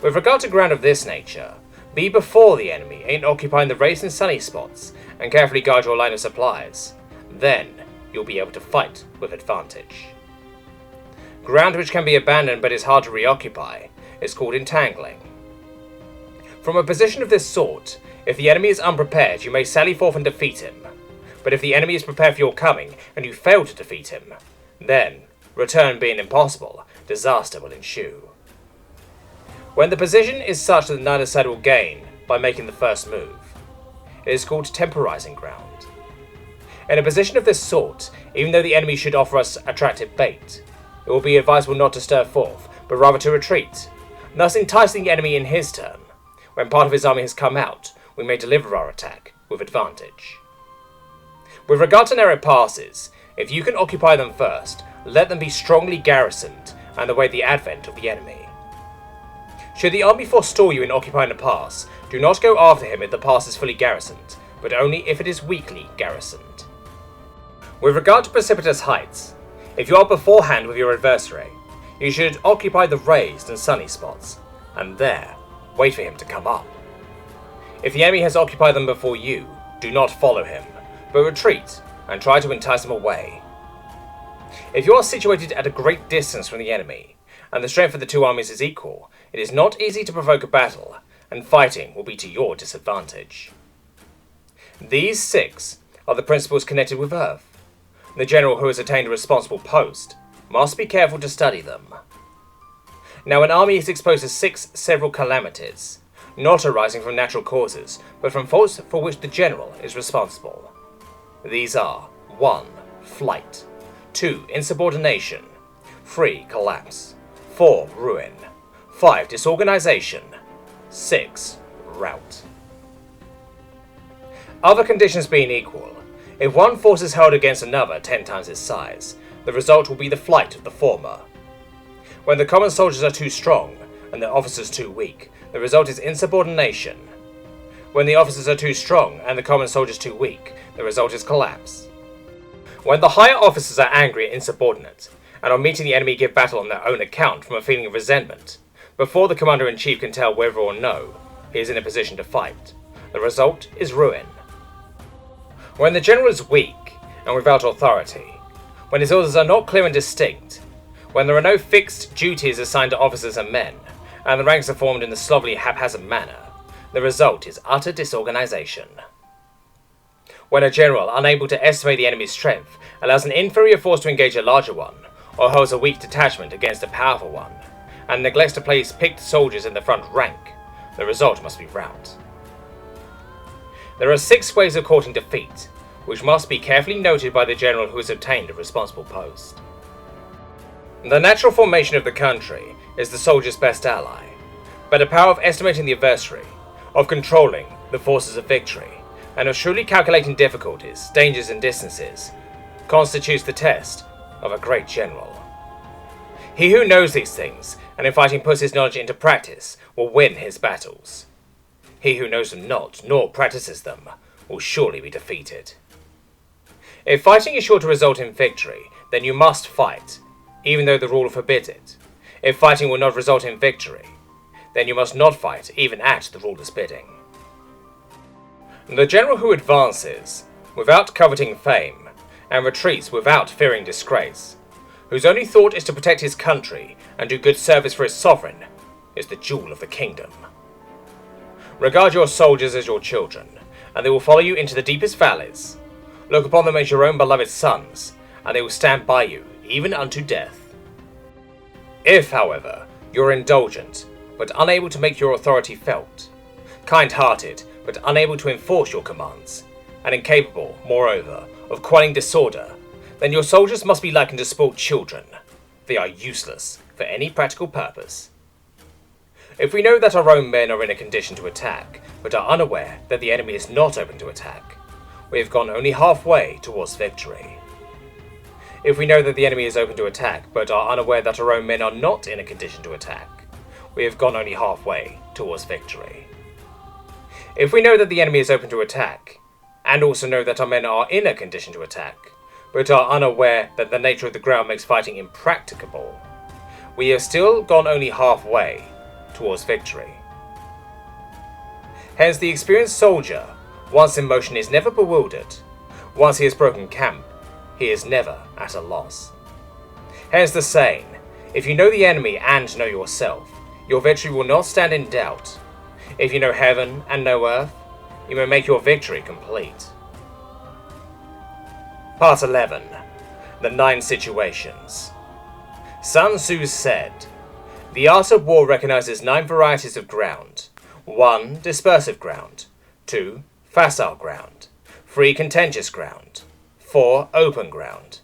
With regard to ground of this nature, be before the enemy in occupying the raised and sunny spots and carefully guard your line of supplies. Then you'll be able to fight with advantage. Ground which can be abandoned but is hard to reoccupy is called entangling. From a position of this sort, if the enemy is unprepared, you may sally forth and defeat him. But if the enemy is prepared for your coming and you fail to defeat him, then, return being impossible, disaster will ensue. When the position is such that neither side will gain by making the first move, it is called temporizing ground. In a position of this sort, even though the enemy should offer us attractive bait, it will be advisable not to stir forth, but rather to retreat, thus enticing the enemy in his turn. When part of his army has come out, we may deliver our attack with advantage. With regard to narrow passes, if you can occupy them first, let them be strongly garrisoned and await the advent of the enemy. Should the army forestall you in occupying a pass, do not go after him if the pass is fully garrisoned, but only if it is weakly garrisoned. With regard to precipitous heights, if you are beforehand with your adversary, you should occupy the raised and sunny spots, and there, wait for him to come up. If the enemy has occupied them before you, do not follow him, but retreat and try to entice him away. If you are situated at a great distance from the enemy, and the strength of the 2 armies is equal, it is not easy to provoke a battle, and fighting will be to your disadvantage. These 6 are the principles connected with Earth. The general who has attained a responsible post must be careful to study them. Now, an army is exposed to 6 several calamities, not arising from natural causes, but from faults for which the general is responsible. These are 1. Flight. 2. Insubordination. 3. Collapse. 4. Ruin. 5. Disorganization. 6. Rout. Other conditions being equal, if one force is held against another 10 times its size, the result will be the flight of the former. When the common soldiers are too strong and the officers too weak, the result is insubordination. When the officers are too strong and the common soldiers too weak, the result is collapse. When the higher officers are angry and insubordinate, and on meeting the enemy give battle on their own account from a feeling of resentment, before the commander-in-chief can tell whether or no he is in a position to fight, the result is ruin. When the general is weak and without authority, when his orders are not clear and distinct, when there are no fixed duties assigned to officers and men, and the ranks are formed in a slovenly, haphazard manner, the result is utter disorganization. When a general, unable to estimate the enemy's strength, allows an inferior force to engage a larger one, or holds a weak detachment against a powerful one, and neglects to place picked soldiers in the front rank, the result must be rout. There are 6 ways of courting defeat, which must be carefully noted by the general who has obtained a responsible post. The natural formation of the country is the soldier's best ally, but the power of estimating the adversary, of controlling the forces of victory, and of shrewdly calculating difficulties, dangers and distances, constitutes the test of a great general. He who knows these things, and in fighting puts his knowledge into practice, will win his battles. He who knows them not, nor practices them, will surely be defeated. If fighting is sure to result in victory, then you must fight, even though the rule forbids it. If fighting will not result in victory, then you must not fight, even at the ruler's bidding. The general who advances, without coveting fame, and retreats without fearing disgrace, whose only thought is to protect his country and do good service for his sovereign, is the jewel of the kingdom. Regard your soldiers as your children, and they will follow you into the deepest valleys. Look upon them as your own beloved sons, and they will stand by you, even unto death. If, however, you are indulgent, but unable to make your authority felt, kind-hearted, but unable to enforce your commands, and incapable, moreover, of quelling disorder, then your soldiers must be likened to spoiled children. They are useless for any practical purpose. If we know that our own men are in a condition to attack, but are unaware that the enemy is not open to attack, we have gone only halfway towards victory. If we know that the enemy is open to attack, but are unaware that our own men are not in a condition to attack, we have gone only halfway towards victory. If we know that the enemy is open to attack, and also know that our men are in a condition to attack, but are unaware that the nature of the ground makes fighting impracticable, we have still gone only halfway towards victory. Hence, the experienced soldier, once in motion, is never bewildered. Once he has broken camp, he is never at a loss. Hence the saying, if you know the enemy and know yourself, your victory will not stand in doubt. If you know heaven and know earth, you may make your victory complete. Part 11. The 9 Situations. Sun Tzu said, "The art of war recognizes 9 varieties of ground. 1. Dispersive ground. 2. Facile ground. 3. Contentious ground. 4. Open ground.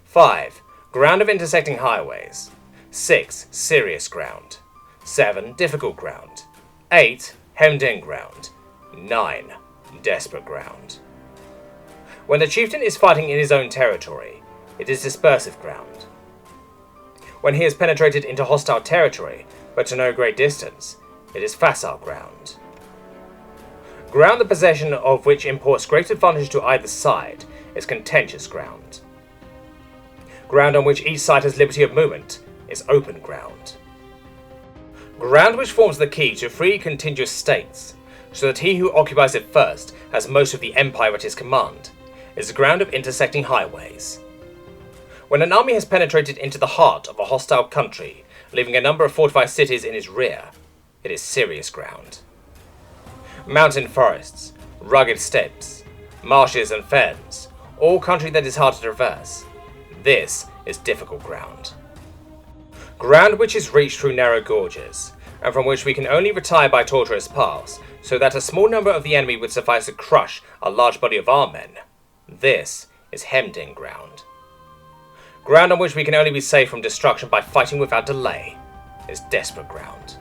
5. Ground of intersecting highways. 6. Serious ground. 7. Difficult ground. 8. Hemmed-in ground. 9. Desperate ground." When the chieftain is fighting in his own territory, it is dispersive ground. When he has penetrated into hostile territory, but to no great distance, it is facile ground. Ground the possession of which imports great advantage to either side is contentious ground. Ground on which each side has liberty of movement is open ground. Ground which forms the key to free contiguous states, so that he who occupies it first has most of the empire at his command, is the ground of intersecting highways. When an army has penetrated into the heart of a hostile country, leaving a number of fortified cities in its rear, it is serious ground. Mountain forests, rugged steppes, marshes and fens, all country that is hard to traverse, this is difficult ground. Ground which is reached through narrow gorges, and from which we can only retire by tortuous paths, so that a small number of the enemy would suffice to crush a large body of our men, this is hemmed-in ground. Ground on which we can only be saved from destruction by fighting without delay is desperate ground.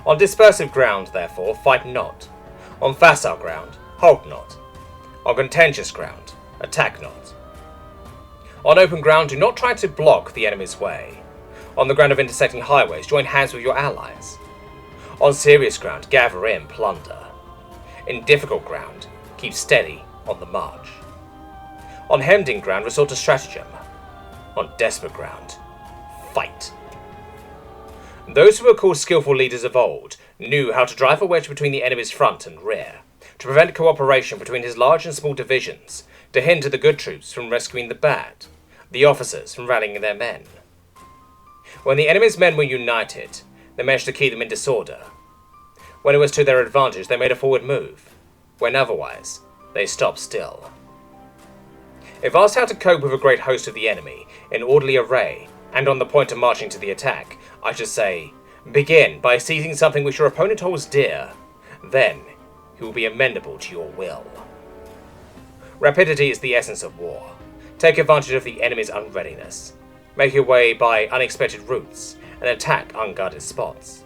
On dispersive ground, therefore, fight not. On facile ground, halt not. On contentious ground, attack not. On open ground, do not try to block the enemy's way. On the ground of intersecting highways, join hands with your allies. On serious ground, gather in plunder. In difficult ground, keep steady on the march. On hemmed-in ground, resort to stratagem. On desperate ground, fight. Those who were called skillful leaders of old knew how to drive a wedge between the enemy's front and rear, to prevent cooperation between his large and small divisions, to hinder the good troops from rescuing the bad, the officers from rallying their men. When the enemy's men were united, they managed to keep them in disorder. When it was to their advantage, they made a forward move. When otherwise, they stopped still. If asked how to cope with a great host of the enemy, in orderly array, and on the point of marching to the attack, I should say, begin by seizing something which your opponent holds dear. Then, he will be amenable to your will. Rapidity is the essence of war. Take advantage of the enemy's unreadiness. Make your way by unexpected routes, and attack unguarded spots.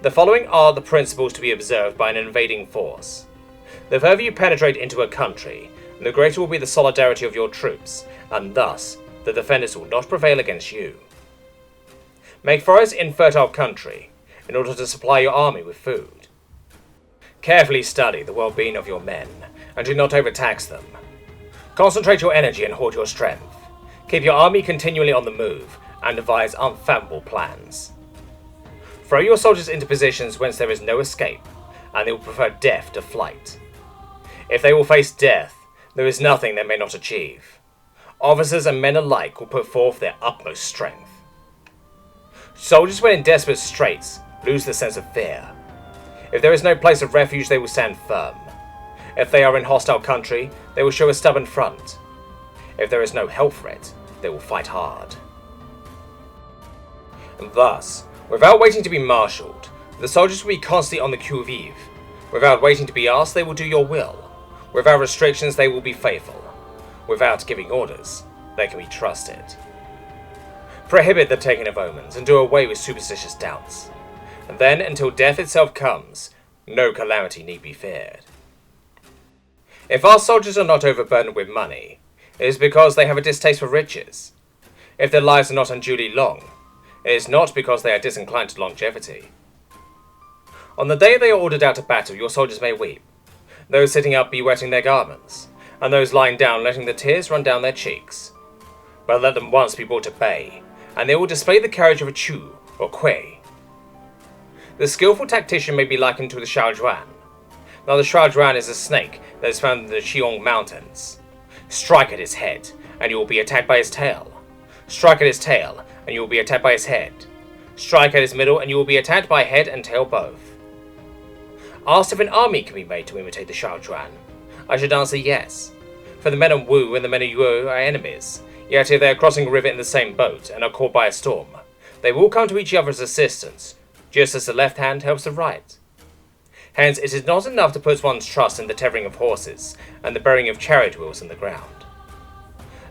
The following are the principles to be observed by an invading force. The further you penetrate into a country, the greater will be the solidarity of your troops, and thus the defenders will not prevail against you. Make forests in fertile country, in order to supply your army with food. Carefully study the well-being of your men, and do not overtax them. Concentrate your energy and hoard your strength. Keep your army continually on the move, and devise unfathomable plans. Throw your soldiers into positions whence there is no escape, and they will prefer death to flight. If they will face death, there is nothing they may not achieve. Officers and men alike will put forth their utmost strength. Soldiers, when in desperate straits, lose the sense of fear. If there is no place of refuge, they will stand firm. If they are in hostile country, they will show a stubborn front. If there is no help threat, they will fight hard. And thus, without waiting to be marshalled, the soldiers will be constantly on the qui-vive. Without waiting to be asked, they will do your will. Without restrictions, they will be faithful. Without giving orders, they can be trusted. Prohibit the taking of omens and do away with superstitious doubts. And then, until death itself comes, no calamity need be feared. If our soldiers are not overburdened with money, it is because they have a distaste for riches. If their lives are not unduly long, it is not because they are disinclined to longevity. On the day they are ordered out to battle, your soldiers may weep, those sitting up be wetting their garments, and those lying down letting the tears run down their cheeks. But let them once be brought to bay, and they will display the courage of a Chu or Kui. The skillful tactician may be likened to the Shaojuan. Now the Shaojuan is a snake that is found in the Xiong Mountains. Strike at his head, and you will be attacked by his tail. Strike at his tail, and you will be attacked by his head. Strike at his middle, and you will be attacked by head and tail both. Asked if an army can be made to imitate the Shaojuan, I should answer yes. For the men of Wu and the men of Yuo are enemies, yet if they are crossing a river in the same boat and are caught by a storm, they will come to each other's assistance, just as the left hand helps the right. Hence, it is not enough to put one's trust in the tethering of horses and the burying of chariot wheels in the ground.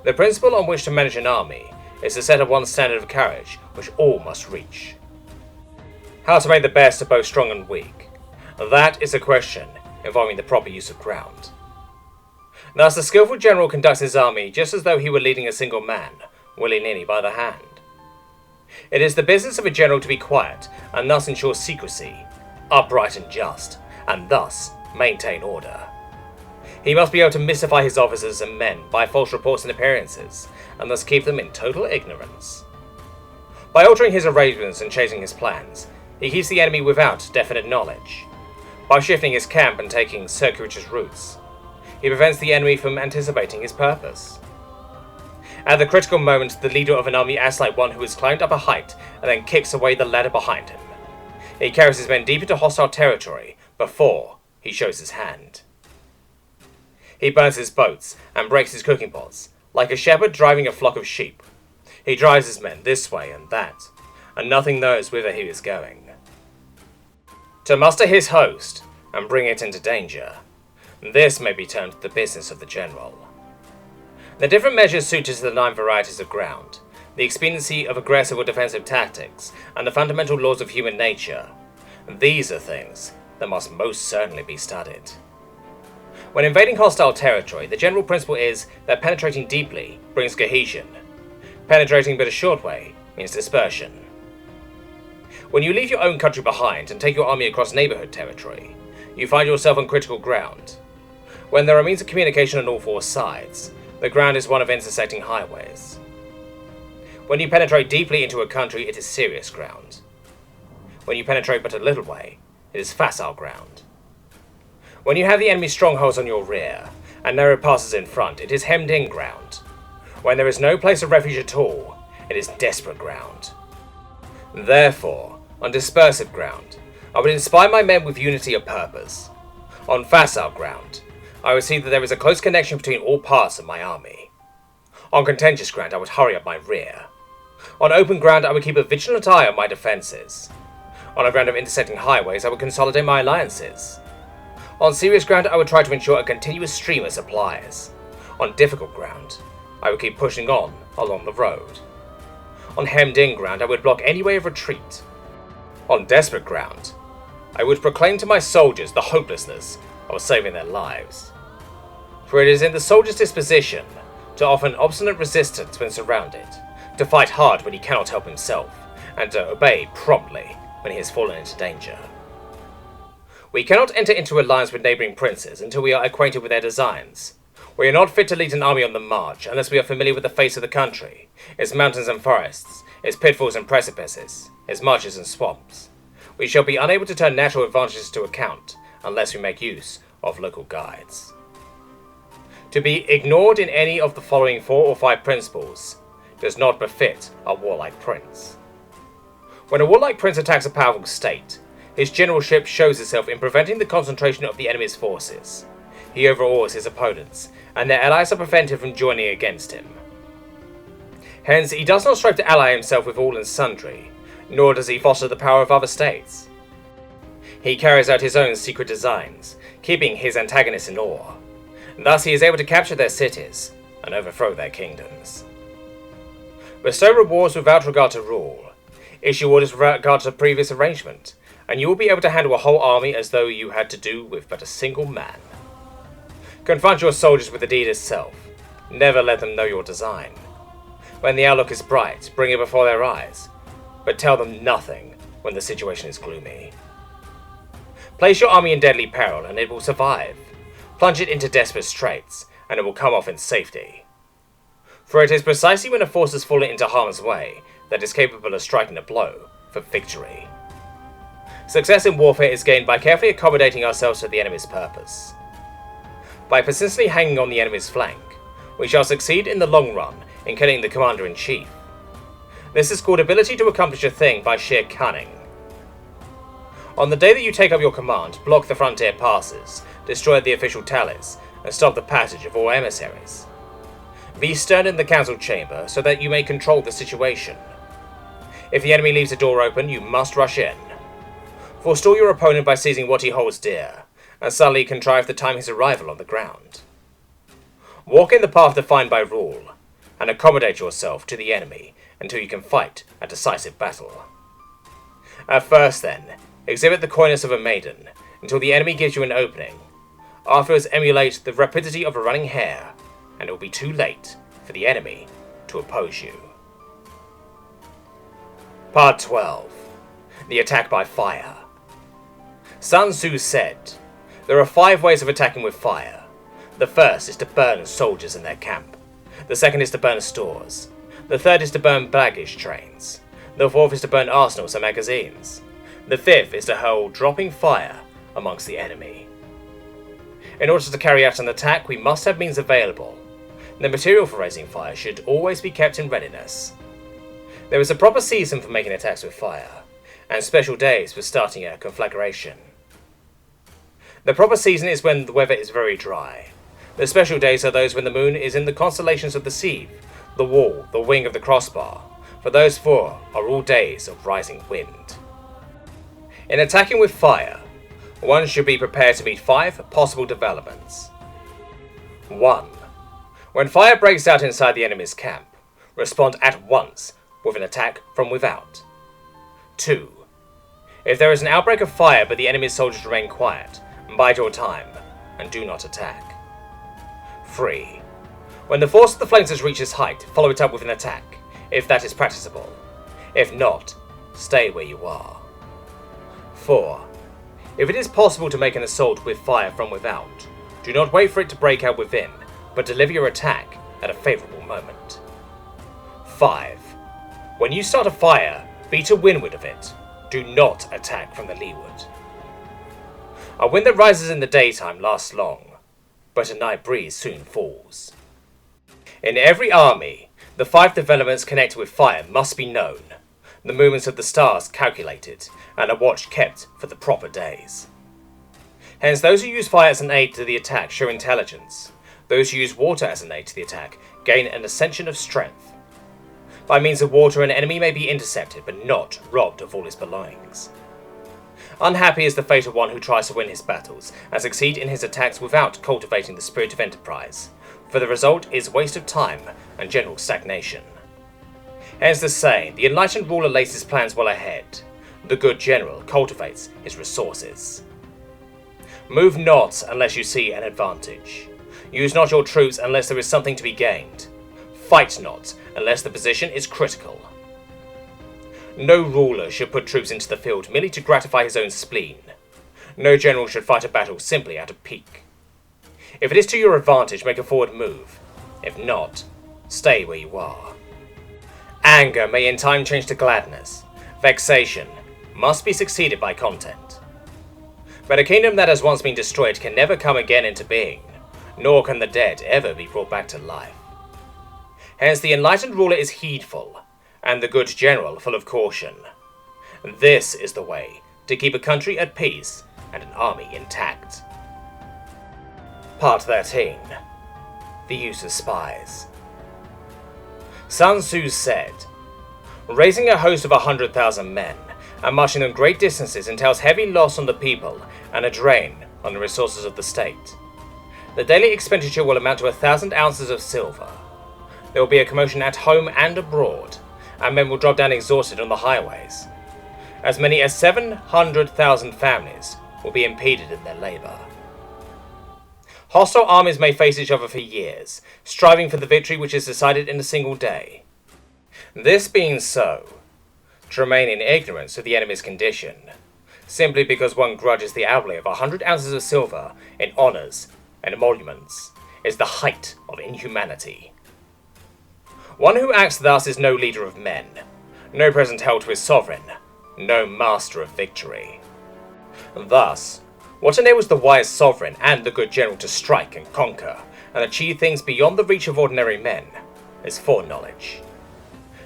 The principle on which to manage an army is to set up one standard of courage which all must reach. How to make the best of both strong and weak? That is a question involving the proper use of ground. Thus, the skillful general conducts his army just as though he were leading a single man, willy-nilly by the hand. It is the business of a general to be quiet and thus ensure secrecy, upright and just, and thus maintain order. He must be able to mystify his officers and men by false reports and appearances, and thus keep them in total ignorance. By altering his arrangements and changing his plans, he keeps the enemy without definite knowledge. By shifting his camp and taking circuitous routes, he prevents the enemy from anticipating his purpose. At the critical moment, the leader of an army acts like one who has climbed up a height and then kicks away the ladder behind him. He carries his men deep into hostile territory before he shows his hand. He burns his boats and breaks his cooking pots, like a shepherd driving a flock of sheep. He drives his men this way and that, and nothing knows whither he is going. To muster his host and bring it into danger, this may be termed the business of the general. The different measures suited to the 9 varieties of ground, the expediency of aggressive or defensive tactics, and the fundamental laws of human nature, these are things that must most certainly be studied. When invading hostile territory, the general principle is that penetrating deeply brings cohesion. Penetrating but a short way means dispersion. When you leave your own country behind and take your army across neighborhood territory, you find yourself on critical ground. When there are means of communication on all 4 sides, the ground is one of intersecting highways. When you penetrate deeply into a country, it is serious ground. When you penetrate but a little way, it is facile ground. When you have the enemy's strongholds on your rear, and narrow passes in front, it is hemmed-in ground. When there is no place of refuge at all, it is desperate ground. Therefore, on dispersive ground, I would inspire my men with unity of purpose. On facile ground, I would see that there is a close connection between all parts of my army. On contentious ground, I would hurry up my rear. On open ground, I would keep a vigilant eye on my defences. On a ground of intersecting highways, I would consolidate my alliances. On serious ground, I would try to ensure a continuous stream of supplies. On difficult ground, I would keep pushing on along the road. On hemmed-in ground, I would block any way of retreat. On desperate ground, I would proclaim to my soldiers the hopelessness of saving their lives. For it is in the soldier's disposition to offer an obstinate resistance when surrounded, to fight hard when he cannot help himself, and to obey promptly when he has fallen into danger. We cannot enter into alliance with neighbouring princes until we are acquainted with their designs. We are not fit to lead an army on the march unless we are familiar with the face of the country, its mountains and forests, its pitfalls and precipices, its marshes and swamps. We shall be unable to turn natural advantages to account unless we make use of local guides. To be ignored in any of the following 4 or 5 principles does not befit a warlike prince. When a warlike prince attacks a powerful state, his generalship shows itself in preventing the concentration of the enemy's forces. He overawes his opponents, and their allies are prevented from joining against him. Hence, he does not strive to ally himself with all and sundry, nor does he foster the power of other states. He carries out his own secret designs, keeping his antagonists in awe. Thus he is able to capture their cities and overthrow their kingdoms. Bestow rewards without regard to rule. Issue orders without regard to previous arrangement, and you will be able to handle a whole army as though you had to do with but a single man. Confront your soldiers with the deed itself. Never let them know your design. When the outlook is bright, bring it before their eyes, but tell them nothing when the situation is gloomy. Place your army in deadly peril and it will survive. Plunge it into desperate straits, and it will come off in safety. For it is precisely when a force has fallen into harm's way that it is capable of striking a blow for victory. Success in warfare is gained by carefully accommodating ourselves to the enemy's purpose. By persistently hanging on the enemy's flank, we shall succeed in the long run in killing the commander-in-chief. This is called ability to accomplish a thing by sheer cunning. On the day that you take up your command, block the frontier passes, destroy the official tallies, and stop the passage of all emissaries. Be stern in the council chamber so that you may control the situation. If the enemy leaves a door open, you must rush in. Forestall your opponent by seizing what he holds dear, and subtly contrive to time his arrival on the ground. Walk in the path defined by rule, and accommodate yourself to the enemy until you can fight a decisive battle. At first, then, exhibit the coyness of a maiden until the enemy gives you an opening. Afterwards, emulate the rapidity of a running hare, and it will be too late for the enemy to oppose you. Part 12. The Attack by Fire. Sun Tzu said, "There are 5 ways of attacking with fire. The first is to burn soldiers in their camp. The second is to burn stores. The third is to burn baggage trains. The fourth is to burn arsenals and magazines. The fifth is to hurl dropping fire amongst the enemy." In order to carry out an attack, we must have means available. The material for raising fire should always be kept in readiness. There is a proper season for making attacks with fire, and special days for starting a conflagration. The proper season is when the weather is very dry. The special days are those when the moon is in the constellations of the sieve, the wall, the wing of the crossbar, for those 4 are all days of rising wind. In attacking with fire, one should be prepared to meet 5 possible developments. 1. When fire breaks out inside the enemy's camp, respond at once with an attack from without. 2. If there is an outbreak of fire but the enemy's soldiers remain quiet, bide your time and do not attack. 3. When the force of the flanks has reached its height, follow it up with an attack, if that is practicable. If not, stay where you are. 4. If it is possible to make an assault with fire from without, do not wait for it to break out within, but deliver your attack at a favourable moment. 5. When you start a fire, be to windward of it. Do not attack from the leeward. A wind that rises in the daytime lasts long, but a night breeze soon falls. In every army, the 5 developments connected with fire must be known, the movements of the stars calculated, and a watch kept for the proper days. Hence, those who use fire as an aid to the attack show intelligence. Those who use water as an aid to the attack gain an ascension of strength. By means of water, an enemy may be intercepted, but not robbed of all his belongings. Unhappy is the fate of one who tries to win his battles and succeed in his attacks without cultivating the spirit of enterprise, for the result is waste of time and general stagnation. Hence the saying, the enlightened ruler lays his plans well ahead. The good general cultivates his resources. Move not unless you see an advantage. Use not your troops unless there is something to be gained. Fight not unless the position is critical. No ruler should put troops into the field merely to gratify his own spleen. No general should fight a battle simply out of pique. If it is to your advantage, make a forward move. If not, stay where you are. Anger may in time change to gladness. Vexation must be succeeded by content. But a kingdom that has once been destroyed can never come again into being, nor can the dead ever be brought back to life. Hence the enlightened ruler is heedful, and the good general full of caution. This is the way to keep a country at peace and an army intact. Part 13. The Use of Spies. Sun Tzu said, "Raising a host of 100,000 men and marching them great distances entails heavy loss on the people and a drain on the resources of the state. The daily expenditure will amount to 1,000 ounces of silver. There will be a commotion at home and abroad, and men will drop down exhausted on the highways. As many as 700,000 families will be impeded in their labour. Hostile armies may face each other for years, striving for the victory which is decided in a single day. This being so, to remain in ignorance of the enemy's condition, simply because one grudges the outlay of 100 ounces of silver in honours and emoluments, is the height of inhumanity. One who acts thus is no leader of men, no present held to his sovereign, no master of victory. Thus, what enables the wise sovereign and the good general to strike and conquer and achieve things beyond the reach of ordinary men is foreknowledge.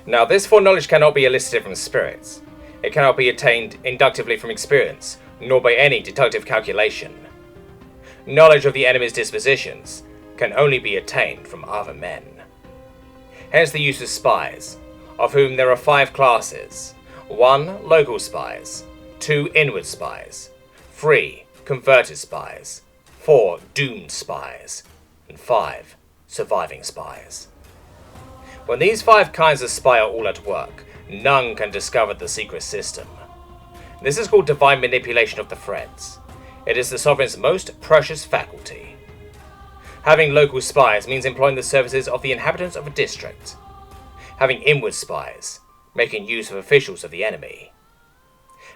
Now, this foreknowledge cannot be elicited from spirits. It cannot be attained inductively from experience, nor by any deductive calculation. Knowledge of the enemy's dispositions can only be attained from other men. Hence the use of spies, of whom there are 5 classes: 1. Local spies, 2. Inward spies, 3. Converted spies, 4. Doomed spies, and 5. Surviving spies. When these 5 kinds of spy are all at work, none can discover the secret system. This is called divine manipulation of the threads. It is the sovereign's most precious faculty. Having local spies means employing the services of the inhabitants of a district. Having inward spies, making use of officials of the enemy.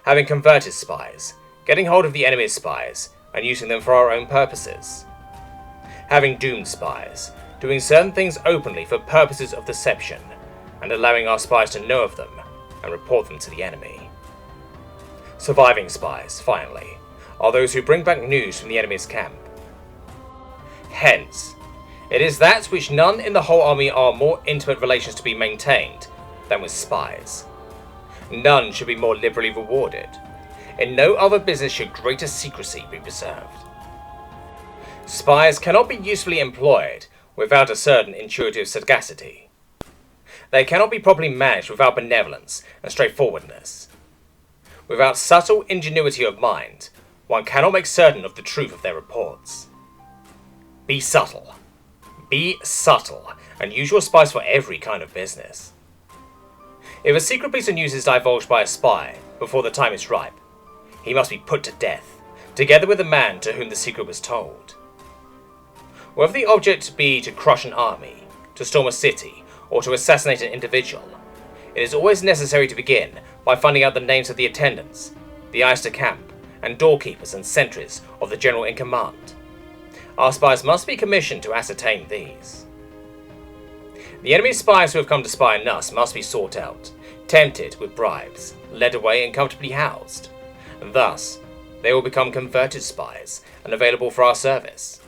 Having converted spies, getting hold of the enemy's spies and using them for our own purposes. Having doomed spies, doing certain things openly for purposes of deception, and allowing our spies to know of them and report them to the enemy. Surviving spies, finally, are those who bring back news from the enemy's camp. Hence, it is that which none in the whole army are more intimate relations to be maintained than with spies. None should be more liberally rewarded. In no other business should greater secrecy be preserved. Spies cannot be usefully employed without a certain intuitive sagacity. They cannot be properly managed without benevolence and straightforwardness. Without subtle ingenuity of mind, one cannot make certain of the truth of their reports. Be subtle. Be subtle, and use your spies for every kind of business. If a secret piece of news is divulged by a spy before the time is ripe, he must be put to death, together with the man to whom the secret was told. Whether the object be to crush an army, to storm a city, or to assassinate an individual, it is always necessary to begin by finding out the names of the attendants, the aides de camp, and doorkeepers and sentries of the general in command. Our spies must be commissioned to ascertain these. The enemy's spies who have come to spy on us must be sought out, tempted with bribes, led away and comfortably housed. Thus, they will become converted spies and available for our service.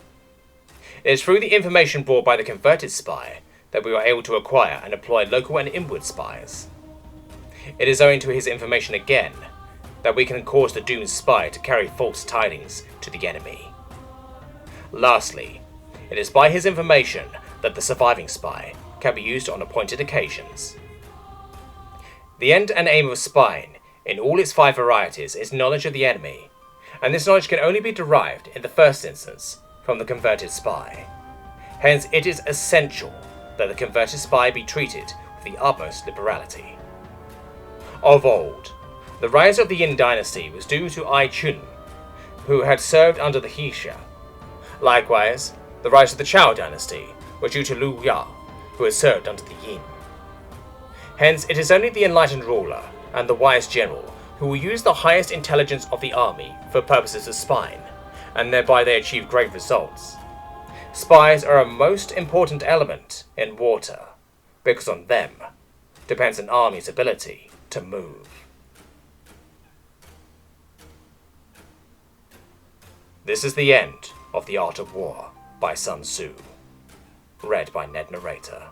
It is through the information brought by the converted spy that we are able to acquire and employ local and inward spies. It is owing to his information again that we can cause the doomed spy to carry false tidings to the enemy. Lastly, it is by his information that the surviving spy can be used on appointed occasions. The end and aim of spying, in all its 5 varieties, is knowledge of the enemy, and this knowledge can only be derived, in the first instance, from the converted spy. Hence, it is essential that the converted spy be treated with the utmost liberality. Of old, the rise of the Yin dynasty was due to ICup, who had served under the Hixia. Likewise, the rise of the Chao dynasty was due to Liu Ya, who had served under the Yin. Hence, it is only the enlightened ruler and the wise general who will use the highest intelligence of the army for purposes of spying, and thereby they achieve great results. Spies are a most important element in warfare, because on them depends an army's ability to move. This is the end of The Art of War by Sun Tzu. Read by Net Narrator.